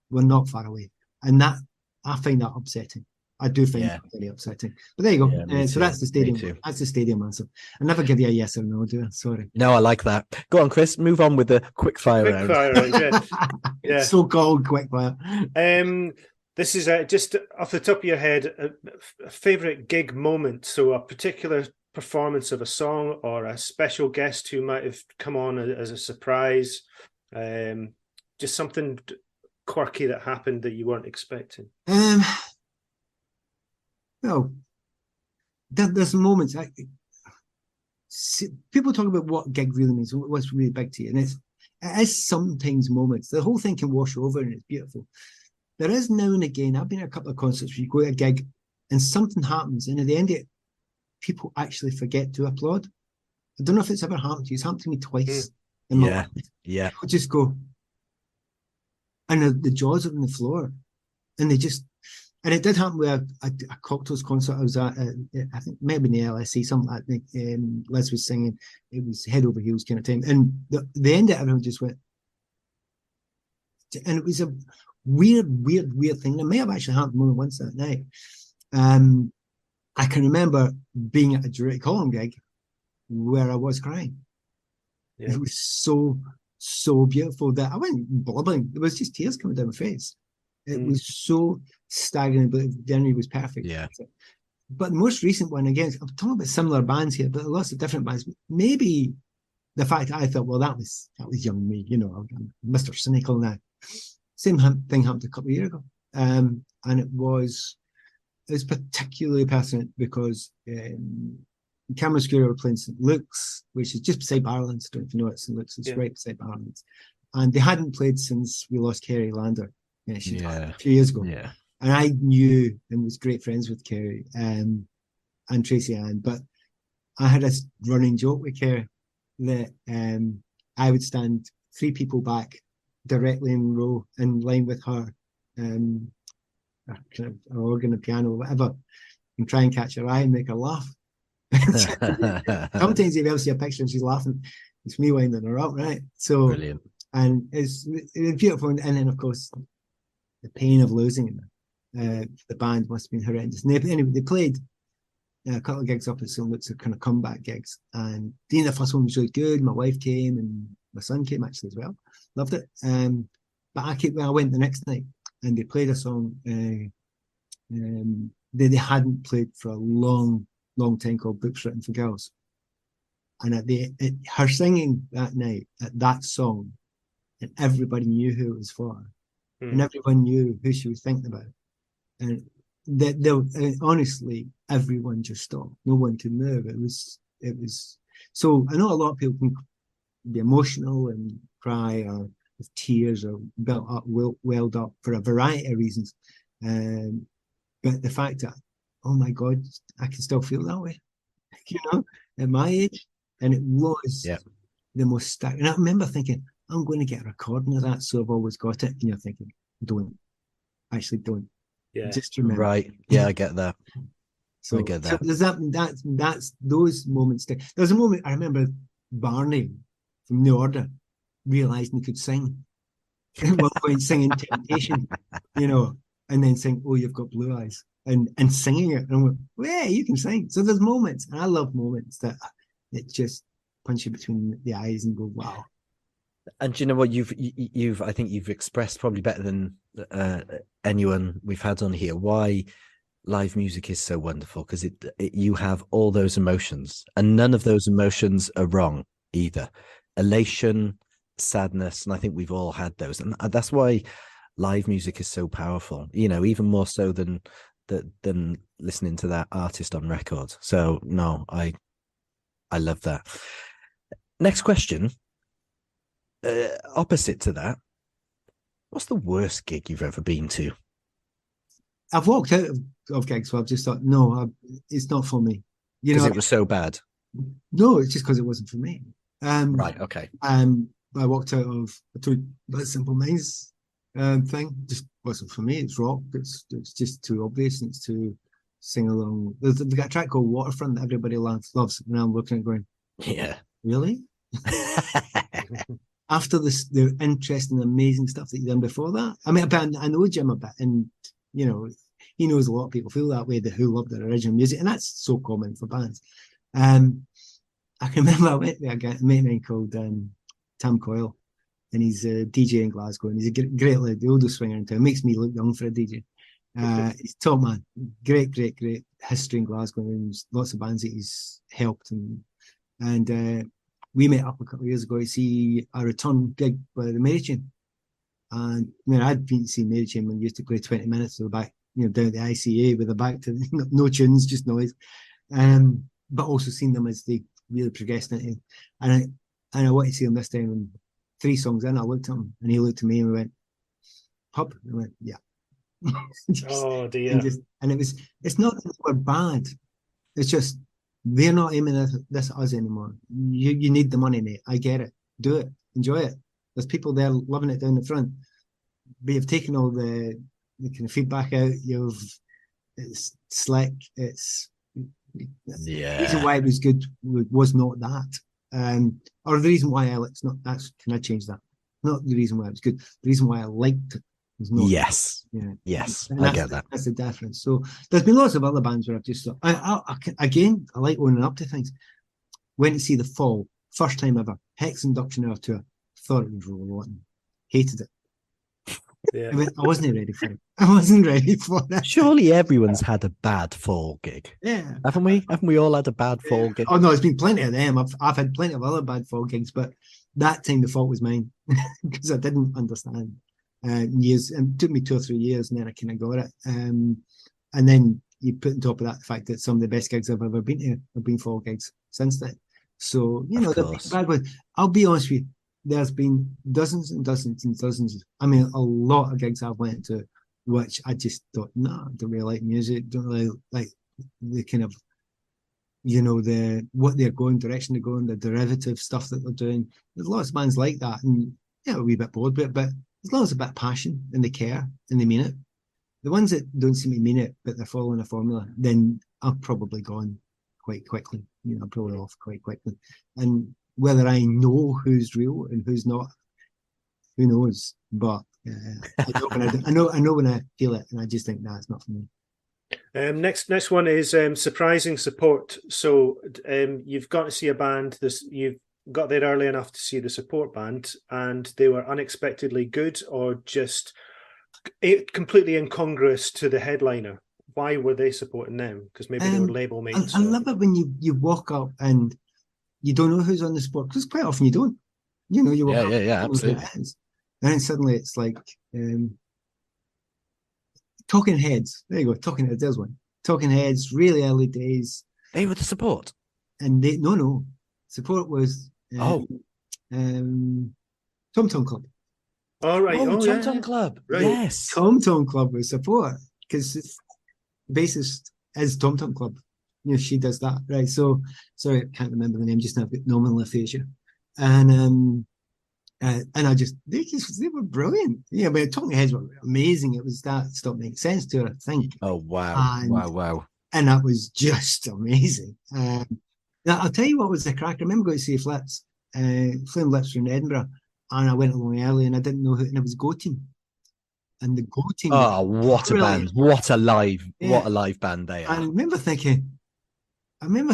We're not far away, and that I find that upsetting. I do find that very upsetting. But there you go. So that's the stadium. That's the stadium answer. I never give you a yes or no, do I? Sorry. No, I like that. Go on, Chris. Move on with the quick fire round. Yeah. So-called quick fire. This is just off the top of your head, a favorite gig moment. So a particular performance of a song or a special guest who might have come on as a surprise. Just something quirky that happened that you weren't expecting. Well, there's moments. People talk about what gig really means, what's really big to you, and it is sometimes moments. The whole thing can wash over, and it's beautiful. There is now and again. I've been at a couple of concerts where you go to a gig, and something happens, and at the end of it, people actually forget to applaud. I don't know if it's ever happened to you. It's happened to me twice in my life. Yeah. People just go, and the jaws are on the floor, and they just. And it did happen with a Cocteau's concert I was at, I think maybe in the LSE, something like that. Liz was singing, it was head over heels kind of time. And the end of it, everyone just went. And it was a weird thing. It may have actually happened more than once that night. I can remember being at a Durutti Column gig where I was crying. Yeah. It was so beautiful that I went blubbering. There was just tears coming down my face. It was so staggering, but January was perfect. Yeah. But the most recent one, again, I'm talking about similar bands here, but lots of different bands. Maybe the fact that I thought, well, that was young me, I'm Mr. Cynical now. Same thing happened a couple of years ago. And it was particularly pertinent because Obscura were playing St. Luke's, which is just beside Barrowlands. I don't know if you know it, St. Luke's. It's right beside Barrowlands. And they hadn't played since we lost Kerry Lander. She died a few years ago. Yeah. And I knew and was great friends with Kerry and Tracy Ann, but I had a running joke with Kerry that I would stand 3 people back directly in row in line with her, kind of organ, a piano, whatever, and try and catch her eye and make her laugh. Sometimes if you ever see a picture and she's laughing, it's me winding her up, right? So brilliant. And it's beautiful. And then, of course, the pain of losing the band must have been horrendous. And anyway, they played a couple of gigs up at St. Luke's, kind of comeback gigs. And the first one was really good. My wife came and my son came actually as well. Loved it. But I went the next night and they played a song that they hadn't played for a long time called Books Written for Girls. And her singing that night at that song, and everybody knew who it was for. And everyone knew who she was thinking about. And honestly, everyone just stopped. No one could move. It was so I know a lot of people can be emotional and cry or with tears or welled up for a variety of reasons. But the fact that, oh my God, I can still feel that way, at my age. And it was the most staggering. And I remember thinking, I'm going to get a recording of that, so I've always got it. And you're thinking, don't. Yeah. Just remember. Right. Yeah, I get that. So, I get that. So there's that's those moments. There's a moment I remember Barney from New Order realising he could sing. At one point, singing Temptation, and then sing, "Oh, You've Got Blue Eyes." and singing it. And I went, well, yeah, you can sing. So there's moments, and I love moments that just punch you between the eyes and go, wow. And you know what, I think you've expressed probably better than anyone we've had on here why live music is so wonderful, because you have all those emotions, and none of those emotions are wrong either. Elation, sadness, and I think we've all had those, and that's why live music is so powerful. You know, even more so than listening to that artist on record. So no, I love that. Next question. Opposite to that, what's the worst gig you've ever been to? I've walked out of gigs, so I've just thought, no, it's not for me. You Because know, it was so bad. No, it's just because it wasn't for me. Right. Okay. I walked out of that Simple Minds thing. Just wasn't for me. It's rock. It's just too obvious, and it's too sing along. They've got a track called Waterfront that everybody loves, and I'm looking at it going, yeah, really? After the interesting, amazing stuff that you've done before that. I mean, I know Jim a bit, and you know, he knows a lot of people feel that way, who love their original music, and that's so common for bands. I can remember I went there, a mate of mine called Tam Coyle, and he's a DJ in Glasgow, and he's a great lad, the oldest swinger in town. Makes me look young for a DJ. He's top man, great history in Glasgow, and there's lots of bands that he's helped, and we met up a couple of years ago to see a return gig by the Mary Chain. And I mean, I'd been to see Mary Chain when we used to play 20 minutes to the back, down at the ICA with the back to no tunes, just noise. But also seen them as they really progressed into it. And I wanted to see them this time. And 3 songs in, I looked at him, and he looked at me, and we went, "Pub." And I went, "Yeah." Oh dear. And it's not that we're bad. It's just they're not aiming at this at us anymore. You need the money, mate. I get it. Do it. Enjoy it. There's people there loving it down the front. But you've taken all the kind of feedback out. It's slick. The reason why it was good was not that. Or the reason why it's not. Can I change that? Not the reason why it was good. The reason why I liked it was not. Yes. Yeah. Yes. And I get that. That's the difference. So there's been lots of other bands where I've just thought, I like owning up to things. Went to see The Fall, first time ever, Hex Induction Hour tour. Thought it was really rotten. Hated it. Yeah. I wasn't ready for it. I wasn't ready for it. Surely everyone's had a bad Fall gig. Yeah. Haven't we? Haven't we all had a bad Fall gig? Oh no, there's been plenty of them. I've had plenty of other bad Fall gigs, but that time the fault was mine because I didn't understand. Years, and it took me 2 or 3 years, and then I kind of got it. And then you put on top of that the fact that some of the best gigs I've ever been to have been Fall gigs since then. So bad ones. I'll be honest with you, there's been dozens and dozens and dozens. I mean, a lot of gigs I've went to, which I just thought, I don't really like music. Don't really like the kind of, what they're going, direction they're going, the derivative stuff that they're doing. There's lots of bands like that, and a wee bit bored with it, but as long as there's a bit of passion and they care and they mean it. The ones that don't seem to mean it, but they're following a formula, then I've probably gone quite quickly. I'm probably off quite quickly. And whether I know who's real and who's not, who knows? But I know when I feel it, and I just think, it's not for me. Next one is surprising support. So you've got to see a band. You've got there early enough to see the support band, and they were unexpectedly good, or just completely incongruous to the headliner. Why were they supporting them? Because maybe they were label mates. I love it when you walk up and you don't know who's on the spot, because quite often you don't. You walk up, absolutely. And then suddenly it's like Talking Heads. There you go, Talking Heads. There's one. Talking Heads, really early days. They were the support. And support was Tom Tom Club. All right. Tom Tom Club. Right. Yes. Tom Tom Club was support, because the bassist is Tom Tom Club. She does that, right? So sorry, I can't remember the name just now. I've got nominal aphasia, and I just they were brilliant. But Talking Heads were amazing. It was that stopped making sense to her, I think. Oh wow, wow! And that was just amazing. Now I'll tell you what was the crack. I remember going to see Flame Lips from Edinburgh, and I went along early, and I didn't know who, and it was Go Team. and the Go Team. Oh, what a band! What a live band they I are. remember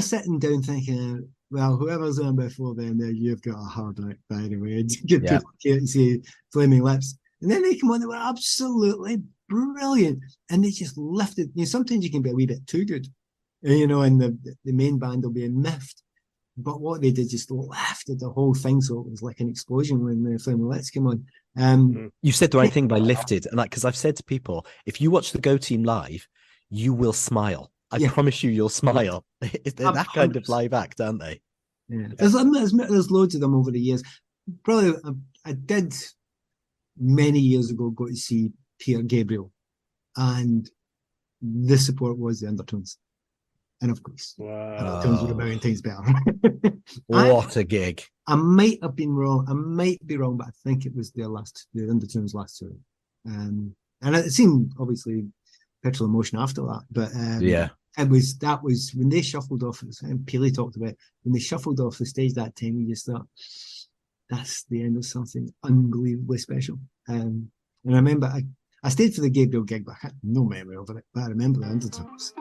sitting down thinking, well, whoever's on before them, there, you've got a hard night, by the way. Good people can't see Flaming Lips. And then they come on, they were absolutely brilliant. And they just lifted. Sometimes you can be a wee bit too good, and the main band will be miffed. But what they did just lifted the whole thing, so it was like an explosion when the Flaming Lips came on. You said the right thing by lifted. And because I've said to people, if you watch the Go Team live, you will smile. I promise you'll smile. They're that kind of live act, aren't they? Yeah. There's loads of them over the years. Probably, I did many years ago go to see Peter Gabriel, and the support was the Undertones. And of course, Undertones were a million times better. What a gig. I might have been wrong. I might be wrong, but I think it was the Undertones' last tour. And it seemed obviously Petrol Emotion after that. But that was when they shuffled off, and Peely talked about it, when they shuffled off the stage that time, you just thought, that's the end of something unbelievably special. And I remember I stayed for the Gabriel gig, but I had no memory of it. But I remember the Undertones.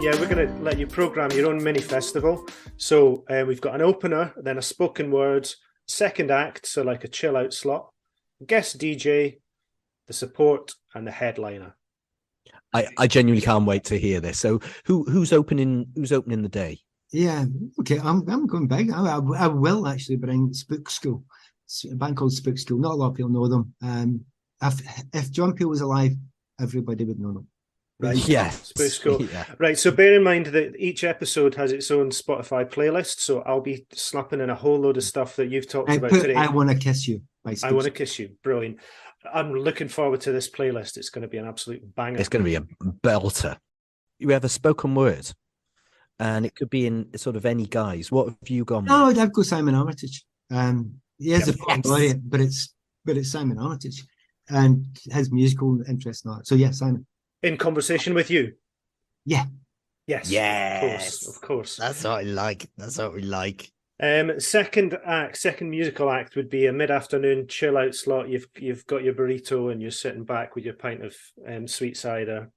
Yeah, we're going to let you program your own mini festival. So we've got an opener, then a spoken word, second act, so like a chill out slot, guest DJ, the support, and the headliner. I genuinely can't wait to hear this. So who's opening the day? Yeah, okay, I'm going big. I will actually bring Spook School. It's a band called Spook School. Not a lot of people know them. If John Peel was alive, everybody would know them. Right. Yes. Spook School. Yeah. Right. So bear in mind that each episode has its own Spotify playlist. So I'll be slapping in a whole load of stuff that you've talked about today. I Want to Kiss You by Spook I Want to Kiss You. Brilliant. I'm looking forward to this playlist. It's going to be an absolute banger. It's going to be a belter. You have a spoken word, and it could be in sort of any guise. What have you gone with? I'd go Simon Armitage. He is a popular, but it's Simon Armitage, and his musical interest in that. So yeah, Simon. In conversation with you? Yeah. Yes. Of course. That's what I like. That's what we like. Second musical act would be a mid-afternoon chill out slot. You've got your burrito and you're sitting back with your pint of sweet cider.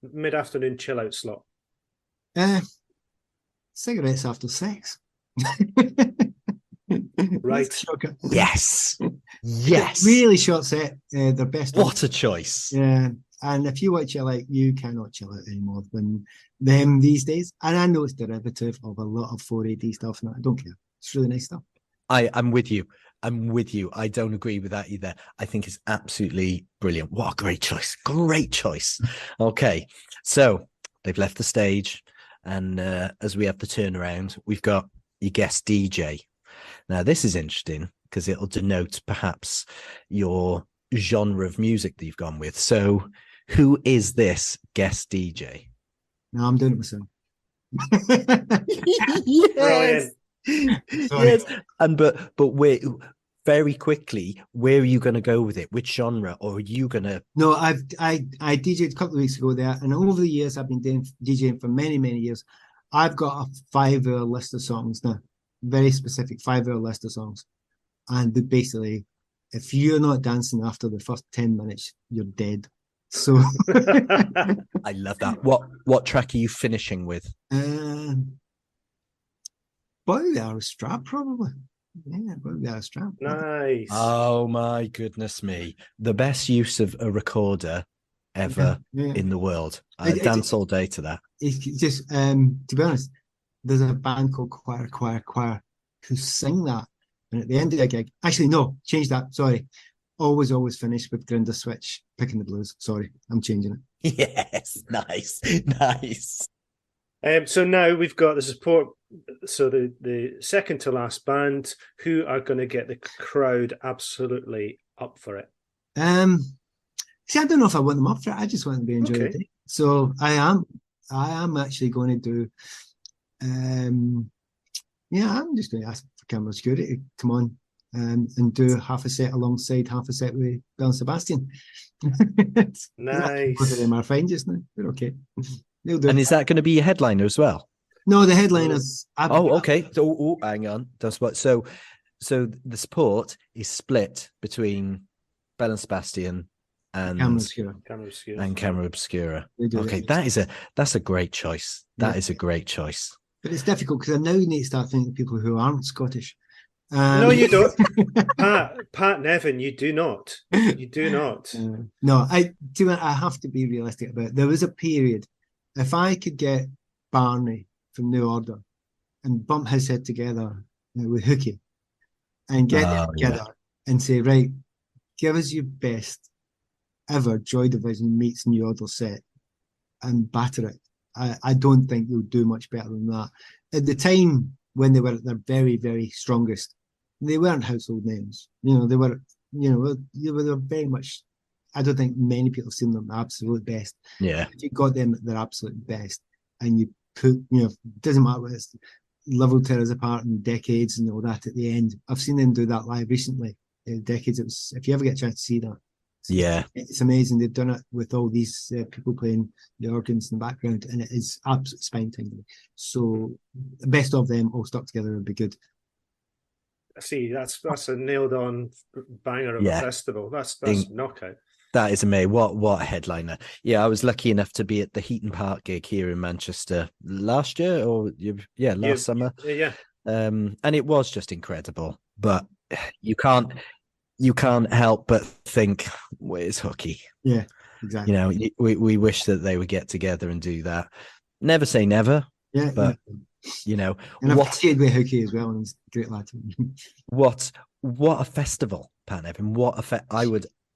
Mid-afternoon chill out slot. Cigarettes after sex. Right. Yes. Really short set. Their best. What a choice. Yeah. And if you want to chill out, you cannot chill out anymore than them these days. And I know it's derivative of a lot of 4AD stuff, and I don't care. It's really nice stuff. I'm with you. I don't agree with that either. I think it's absolutely brilliant. What a great choice. Great choice. Okay. So they've left the stage. And as we have the turnaround, we've got your guest DJ. Now, this is interesting because it'll denote perhaps your genre of music that you've gone with. So who is this guest DJ? No, I'm doing it myself. Yes. Yes. And but wait, very quickly, where are you going to go with it? Which genre? Or are you going to? No, I DJed a couple of weeks ago there, and over the years I've been doing DJing for many years. I've got a 5-hour list of songs now, very specific 5-hour list of songs, and basically, if you're not dancing after the first 10 minutes, you're dead. So I love that. What track are you finishing with? Probably the Irish Strap, probably. Yeah, probably the Irish Strap. Nice. Oh my goodness me. The best use of a recorder ever in the world. I dance all day to that. It's just to be honest, there's a band called Choir who sing that. And at the end of the gig, actually, no, change that. Sorry. Always finish with Grinder Switch, Picking the Blues. Sorry, I'm changing it. Yes, nice. So now we've got the support. So the second to last band who are going to get the crowd absolutely up for it. See, I don't know if I want them up for it. I just want them to enjoy the day. So I am actually going to do. I'm just going to ask for camera security to come on and do half a set alongside half a set with Belle and Sebastian. Nice. Both of them are fine just now. They're okay. They'll do. And is that going to be your headliner as well? No, the headliners. Oh, okay. So, hang on. That's what. So the support is split between Belle and Sebastian and Camera Obscura. Okay, that's a great choice. That is a great choice. But it's difficult because I now need to start thinking of people who aren't Scottish. No, you don't. Pat Nevin, you do not. You do not. No, I have to be realistic about it. There was a period, if I could get Barney from New Order and bump his head together with Hookie and get them together and say, right, give us your best ever Joy Division meets New Order set and batter it. I don't think you'll do much better than that. At the time when they were at their very, very strongest, they weren't household names. They were very much. I don't think many people have seen them at absolute best. Yeah, if you got them at their absolute best, and you put, it doesn't matter what it's level tear us apart in decades and all that at the end. I've seen them do that live recently. Decades. It was, if you ever get a chance to see that. It's amazing. They've done it with all these people playing the organs in the background, and it is absolutely spine-tingling. So the best of them all stuck together would be good. See, that's a nailed-on banger of a festival. That's knockout. That is amazing. What a headliner. Yeah, I was lucky enough to be at the Heaton Park gig here in Manchester last year, last summer. Yeah. And it was just incredible. But you can't help but think, where's Hookie? Yeah, exactly. We wish that they would get together and do that. Never say never. Yeah, but and I've played with Hookie as well, and he's a great lad. What a festival, Pat Nevin.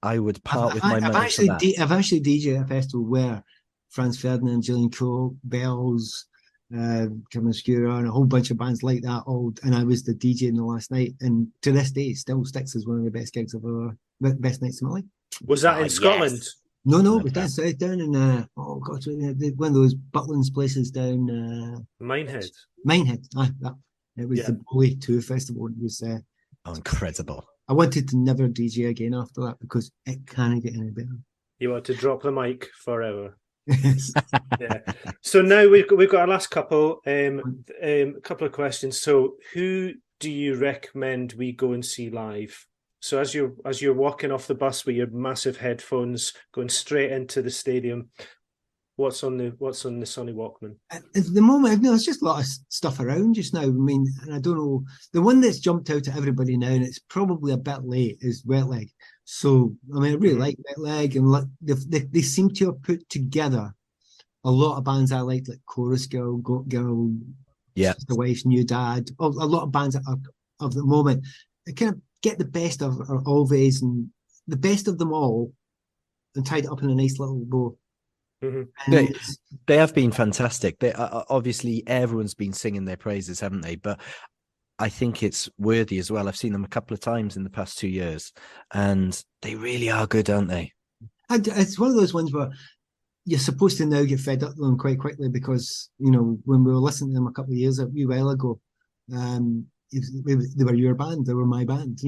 I would part with my money for that. I've actually DJed at a festival where Franz Ferdinand, Gillian Crowe, Bells, Obscura, and a whole bunch of bands like that and I was the DJ in the last night, and to this day still sticks as one of the best gigs of ever, best nights of my life. Was that in Scotland? Yes. No, but that's down in one of those Butlins places down Minehead. It was the Bully Tour Festival. It was incredible. I wanted to never DJ again after that because it can't get any better. You want to drop the mic forever. Yeah. So now we've got our last couple of questions. So who do you recommend we go and see live? So as you're walking off the bus with your massive headphones going straight into the stadium, what's on the Sony Walkman? At the moment, there's just a lot of stuff around just now. I mean, and I don't know, the one that's jumped out to everybody now, and it's probably a bit late, is Wet Leg. So, I mean, I really like Wet Leg, and they seem to have put together a lot of bands I like Chorus Girl, Goat Girl, The Wife's New Dad, a lot of bands of the moment. They kind of get the best of Always and the best of them all and tied it up in a nice little bow. Mm-hmm. They have been fantastic. They obviously everyone's been singing their praises, haven't they? But I think it's worthy as well. I've seen them a couple of times in the past 2 years, and they really are good, aren't they? It's one of those ones where you're supposed to now get fed up with them quite quickly because, when we were listening to them a wee while ago, they were your band, they were my band.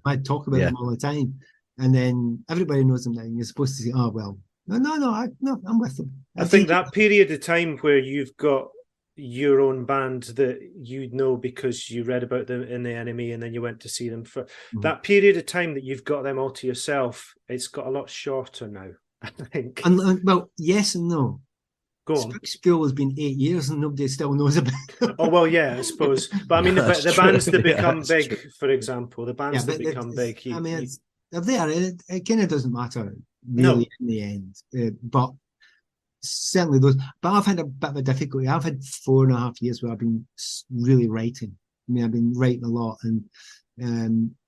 I'd talk about them all the time, and then everybody knows them now, and you're supposed to say, "Oh well, no, I'm with them." I think that period of time where you've got your own band that you know because you read about them in The Enemy and then you went to see them for that period of time that you've got them all to yourself, it's got a lot shorter now, I think. And well, yes and no. Go on. School has been 8 years and nobody still knows about it. Oh, well, yeah, I suppose. But I mean, the bands that become big, for example, the bands that become big. They're there. It kind of doesn't matter really in the end. But certainly those. But I've had a bit of a difficulty. I've had 4.5 years where I've been really writing. I mean, I've been writing a lot, and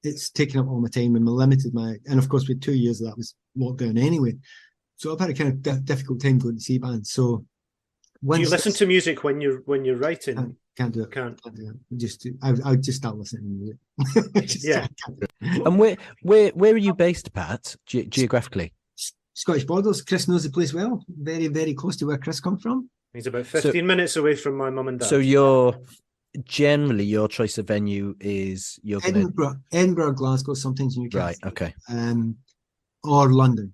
it's taken up all my time and and of course with 2 years of that was lockdown anyway. So I've had a kind of difficult time going to see bands. So do you listen to music when you're writing? Can't do it. Can't. I'll just start listening to music. And where are you based, Pat? Geographically? Scottish borders. Chris knows the place well. Very, very close to where Chris comes from. He's about 15 minutes away from my mum and dad. So you're generally your choice of venue is you're going to Edinburgh, Glasgow, sometimes Newcastle. right. Okay. Or London.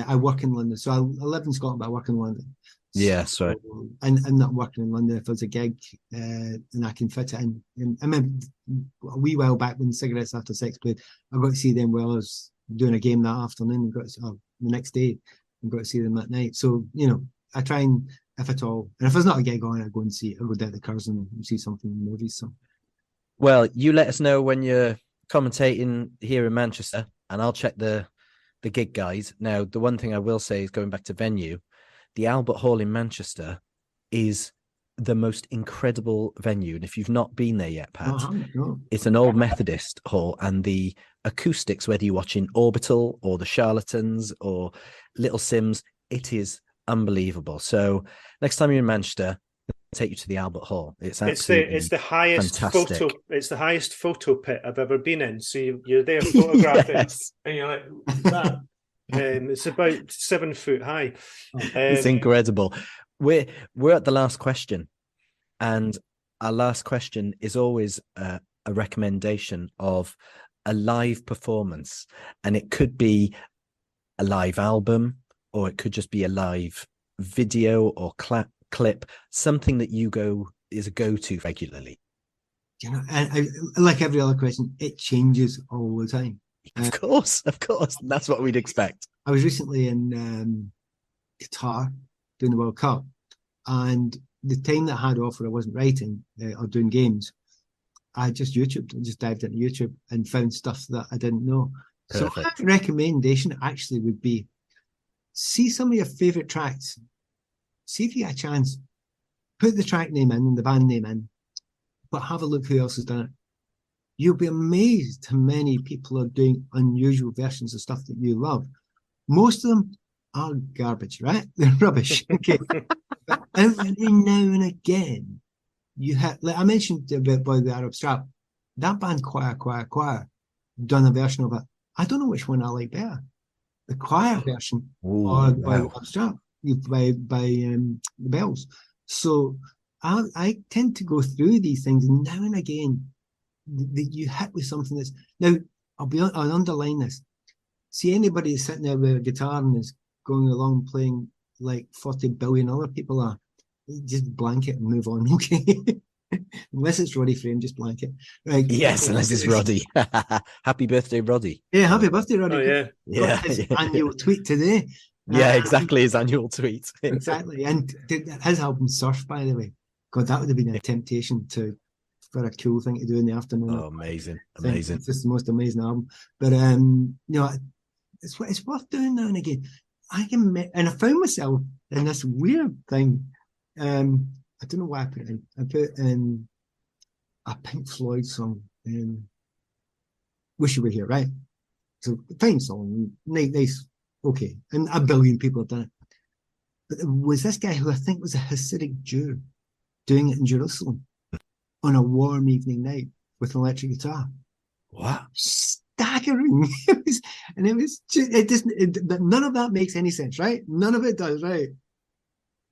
I work in London, so I live in Scotland, but I work in London. Yes, right. And I'm not working in London. If there's a gig and I can fit it in. And I mean, a wee while back when Cigarettes After Sex played, I got to see them while I was doing a game that afternoon. The next day, I got to see them that night. So, I try and, if at all, and if there's not a gig on, I go and see it. I go down to the Curs and see something in the movies. So, well, you let us know when you're commentating here in Manchester, and I'll check the gig guys. Now, the one thing I will say is going back to venue, the Albert Hall in Manchester is the most incredible venue. And if you've not been there yet, Pat, it's an old Methodist hall, and the acoustics, whether you're watching Orbital or The Charlatans or Little Sims, it is unbelievable. So next time you're in Manchester, I'll take you to the Albert Hall. It's the highest fantastic. photo. It's the highest photo pit I've ever been in. So you're there photographing, Yes. and you're like that. It's about 7 foot high. It's incredible. We're at the last question, and our last question is always a recommendation of a live performance, and it could be a live album, or it could just be a live video or clip, something that is a go-to regularly. And I, like every other question, it changes all the time. Of course. That's what we'd expect. I was recently in Qatar doing the World Cup, and the time that I had off where I wasn't writing or doing games, I just dived into YouTube and found stuff that I didn't know. Perfect. So my recommendation actually would be, see some of your favourite tracks. See if you get a chance, put the track name in and the band name in, but have a look who else has done it. You'll be amazed how many people are doing unusual versions of stuff that you love. Most of them are garbage, right? They're rubbish. Okay. But every now and again, you have, like I mentioned about Boy the Arab Strap, that band Choir done a version of it. I don't know which one I like better, the choir version or Boy the Arab Strap by the Bells. So I tend to go through these things now and again. That you hit with something that's now. I'll underline this. See anybody sitting there with a guitar and is going along playing like 40 billion other people are, just blank it and move on, okay? Unless it's Roddy Frame, just blank it. Right. Yes, unless it's Roddy. Happy birthday, Roddy. Yeah, happy birthday, Roddy. Oh, yeah. His annual tweet today. Yeah, exactly, his annual tweet. Exactly. And his album Surf, by the way. God, that would have been a temptation for a cool thing to do in the afternoon. Oh, amazing. It's just the most amazing album. But it's worth doing now and again. And I found myself in this weird thing. I don't know why I put it in. I put in a Pink Floyd song, Wish You Were Here, right? So fine song, nice, okay. And a billion people have done it. But there was this guy who I think was a Hasidic Jew doing it in Jerusalem on a warm evening night with an electric guitar. What? Staggering. But none of that makes any sense, right? None of it does, right?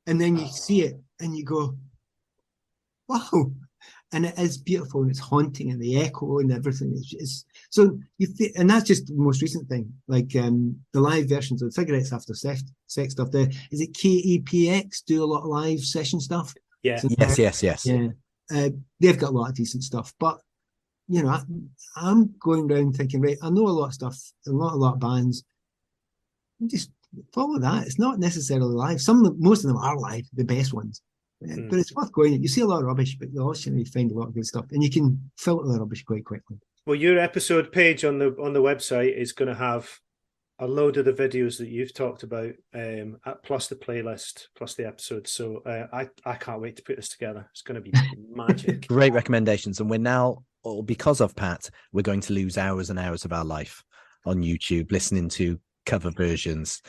And then you see it and you go, wow. And it is beautiful and it's haunting and the echo and everything. So and that's just the most recent thing. Like the live versions of Cigarettes After Sex stuff. Is it KEPX do a lot of live session stuff? Yeah. So Yes. Yeah. They've got a lot of decent stuff, but I'm going around thinking, right, I know a lot of stuff, a lot of bands. Just follow that. It's not necessarily live. Most of them are live, the best ones, but it's worth going. You see a lot of rubbish, but you also find a lot of good stuff, and you can filter the rubbish quite quickly. Well, your episode page on the website is going to have a load of the videos that you've talked about, plus the playlist, plus the episodes. So I can't wait to put this together. It's going to be magic. Great recommendations. And we're now, because of Pat, we're going to lose hours and hours of our life on YouTube listening to cover versions.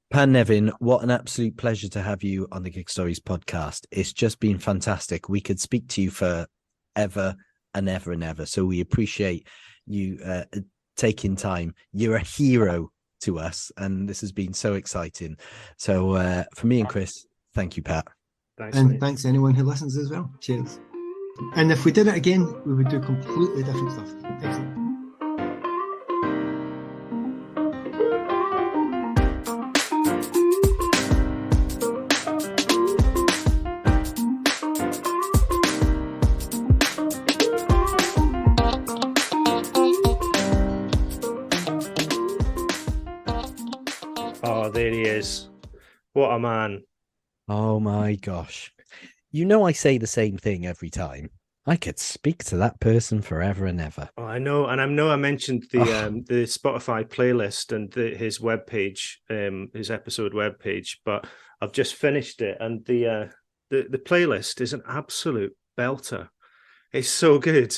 Pan Nevin, what an absolute pleasure to have you on the Gig Stories podcast. It's just been fantastic. We could speak to you for ever and ever and ever. So we appreciate you taking time. You're a hero to us, and this has been so exciting. So for me and Chris, thank you, Pat. Thanks, and mate. thanks anyone who listens as well. Cheers. And if we did it again, we would do completely different stuff. Excellent. Oh, there he is. What a man. Oh my gosh. You know, I say the same thing every time. I could speak to that person forever and ever. Oh, I know. And I know I mentioned the Spotify playlist and his webpage, his episode webpage, but I've just finished it. And the playlist is an absolute belter. It's so good.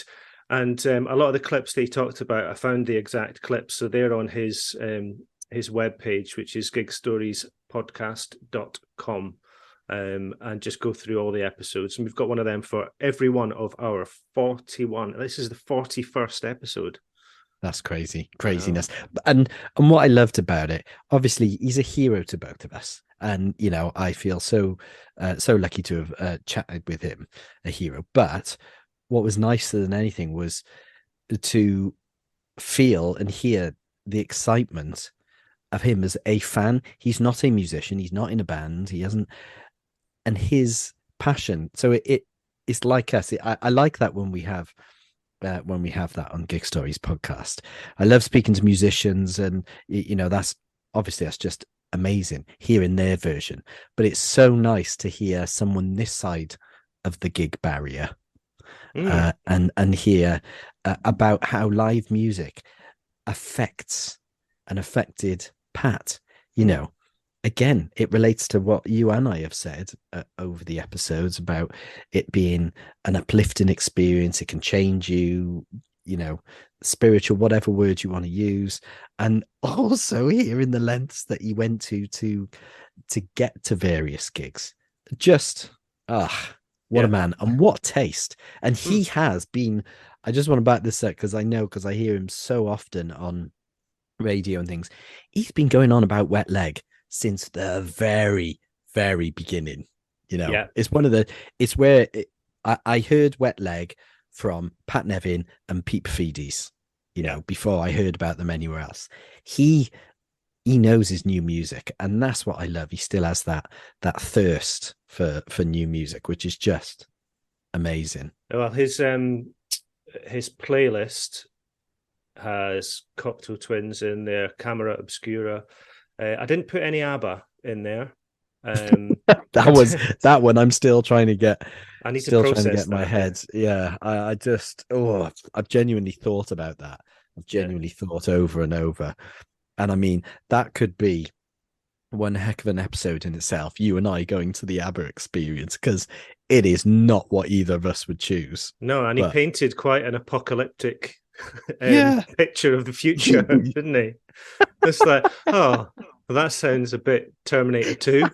And a lot of the clips that he talked about, I found the exact clips. So they're on his webpage, which is gigstoriespodcast.com. And just go through all the episodes. And we've got one of them for every one of our 41. This is the 41st episode. That's craziness. And what I loved about it, obviously, he's a hero to both of us. And, you know, I feel so lucky to have chatted with him, a hero. But what was nicer than anything was to feel and hear the excitement of him as a fan. He's not a musician. He's not in a band. He hasn't. And his passion. So it's like us. I like that when we have that on Gig Stories podcast. I love speaking to musicians, and you know, that's just amazing hearing their version. But it's so nice to hear someone this side of the gig barrier, and hear about how live music affects and affected Pat. You know. Again, it relates to what you and I have said over the episodes about it being an uplifting experience. It can change you, you know, spiritual, whatever word you want to use. And also hearing the lengths that he went to get to various gigs. Just, what a man, and what taste. And he has been, I just want to back this up because I hear him so often on radio and things. He's been going on about Wet Leg since the very, very beginning. You know, it's where I heard Wet Leg from Pat Nevin and Pete Fides, you know, before I heard about them anywhere else. He knows his new music, and that's what I love. He still has that thirst for new music, which is just amazing. Well, his playlist has Cocteau Twins in there, Camera Obscura. I didn't put any ABBA in there. That one I'm still trying to get. I need to process my head. Yeah, I've genuinely thought about that. I've genuinely thought over and over. And I mean, that could be one heck of an episode in itself, you and I going to the ABBA experience, because it is not what either of us would choose. No, and he painted quite an apocalyptic picture of the future, didn't he? It's like, well, that sounds a bit Terminator 2. Do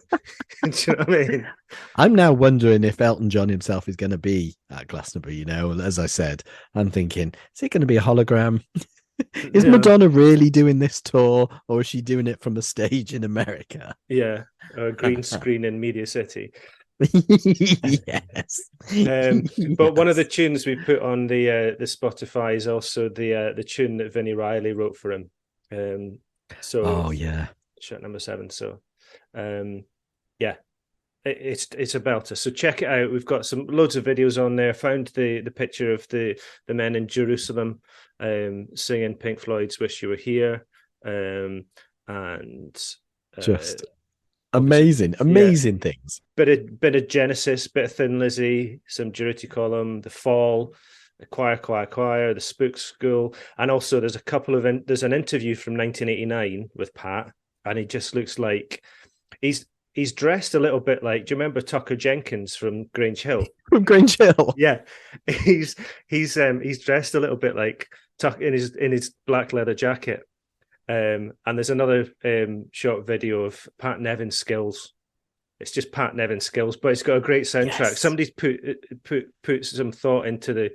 you know what I mean? I'm now wondering if Elton John himself is going to be at Glastonbury. You know, as I said, I'm thinking, is it going to be a hologram? Is Madonna really doing this tour, or is she doing it from a stage in America? Yeah, a green screen in Media City. Yes. But one of the tunes we put on the Spotify is also the tune that Vinnie Riley wrote for him. Shot number 7. So it's a belter. So check it out. We've got loads of videos on there. Found the picture of the men in Jerusalem singing Pink Floyd's "Wish You Were Here," and just amazing things. Bit of Genesis, bit of Thin Lizzy, some Durutti column, The Fall, the Choir, the Spook School, and also there's a couple of there's an interview from 1989 with Pat, and he just looks like he's dressed a little bit like. Do you remember Tucker Jenkins from Grange Hill? From Grange Hill, yeah, he's dressed a little bit like Tuck in his black leather jacket. And there's another short video of Pat Nevin's skills. It's just Pat Nevin's skills, but it's got a great soundtrack. Yes. Somebody's put some thought into the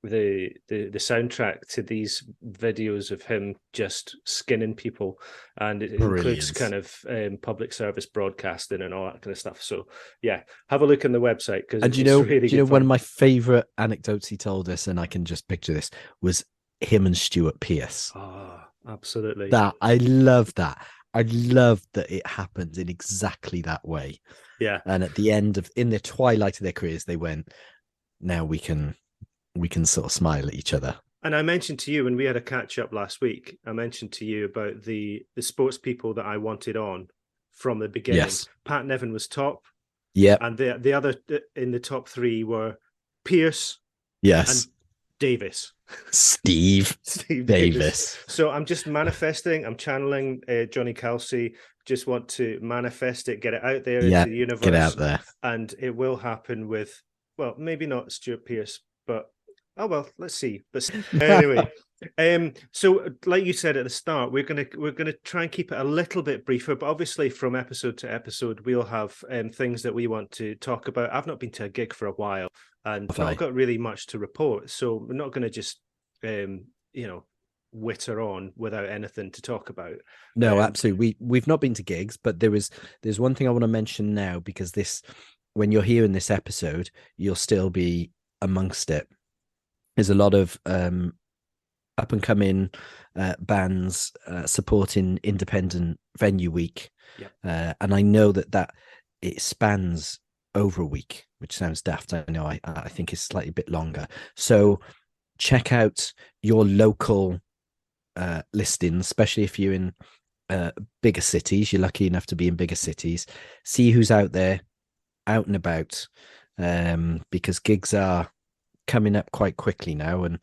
the soundtrack to these videos of him just skinning people, and it includes kind of public service broadcasting and all that kind of stuff. So yeah, have a look on the website, because And really do you know good one fun. of my favorite anecdotes he told us, and I can just picture this, was him and Stuart Pearce. Oh, absolutely. That I love that. I love that it happened in exactly that way. Yeah. And at the end of, in the twilight of their careers, they went, now we can sort of smile at each other. And I mentioned to you when we had a catch up last week, I mentioned to you about the sports people that I wanted on from the beginning. Yes. Pat Nevin was top. Yep. And the other in the top three were Pearce. Yes. And Davis. Steve Davis. So I'm just manifesting, I'm channeling Johnny Kelsey, just want to manifest it, get it out there into the universe. Get out there. And it will happen with, well, maybe not Stuart Pearce, but oh well, let's see. But anyway, so like you said at the start, we're gonna try and keep it a little bit briefer, but obviously from episode to episode, we'll have things that we want to talk about. I've not been to a gig for a while, and not got really much to report, so we're not going to just witter on without anything to talk about. No, absolutely. We've not been to gigs, but there's one thing I want to mention now, because this, when you're hearing this episode, you'll still be amongst it. There's a lot of up and coming bands supporting Independent Venue Week. Yep. And I know that it spans over a week, which sounds daft. I know. I think it's slightly a bit longer. So check out your local listings, especially if you're in bigger cities. You're lucky enough to be in bigger cities. See who's out there, out and about, because gigs are coming up quite quickly now. And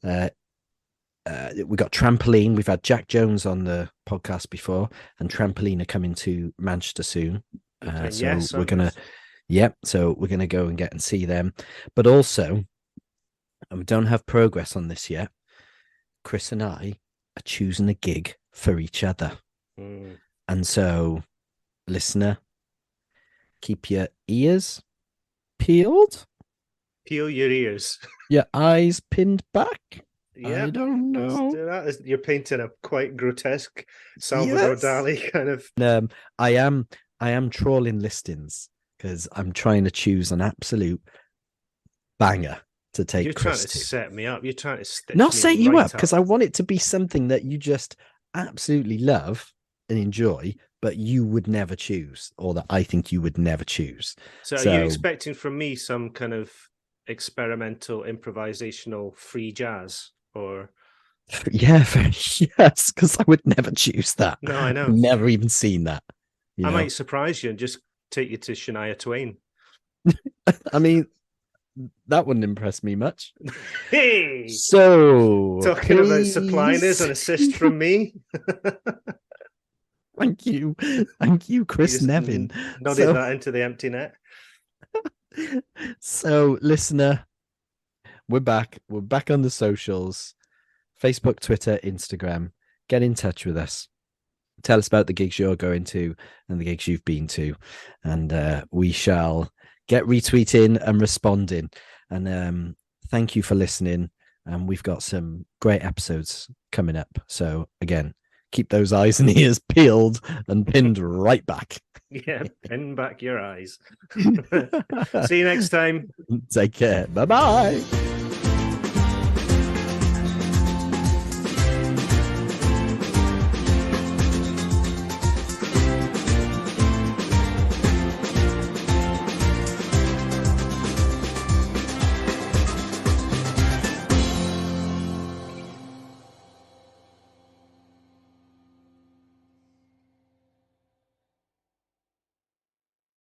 we got Trampoline. We've had Jack Jones on the podcast before, and Trampoline are coming to Manchester soon. So we're gonna go and get and see them. But also, and we don't have progress on this yet, Chris and I are choosing a gig for each other. And so, listener, keep your ears peeled. Peel your ears. Your eyes pinned back. Yeah, I don't know. You're painting a quite grotesque Salvador Dali kind of. I am trawling listings, because I'm trying to choose an absolute banger to take. You're Chris trying to set me up. You're trying to stitch not me set you right up, because I want it to be something that you just absolutely love and enjoy, but you would never choose, or that I think you would never choose. So are you expecting from me some kind of experimental, improvisational free jazz, or? Yeah, yes, because I would never choose that. No, I know. I've never even seen that. I might surprise you and just take you to Shania Twain. I mean, that wouldn't impress me much. Hey, so talking about supplying us an assist from me. Thank you, Chris Nevin. Nodded that into the empty net. So, listener, we're back. We're back on the socials: Facebook, Twitter, Instagram. Get in touch with us. Tell us about the gigs you're going to and the gigs you've been to, and we shall get retweeting and responding. And thank you for listening. And we've got some great episodes coming up. So again, keep those eyes and ears peeled and pinned right back. Yeah, pin back your eyes. See you next time. Take care. Bye-bye.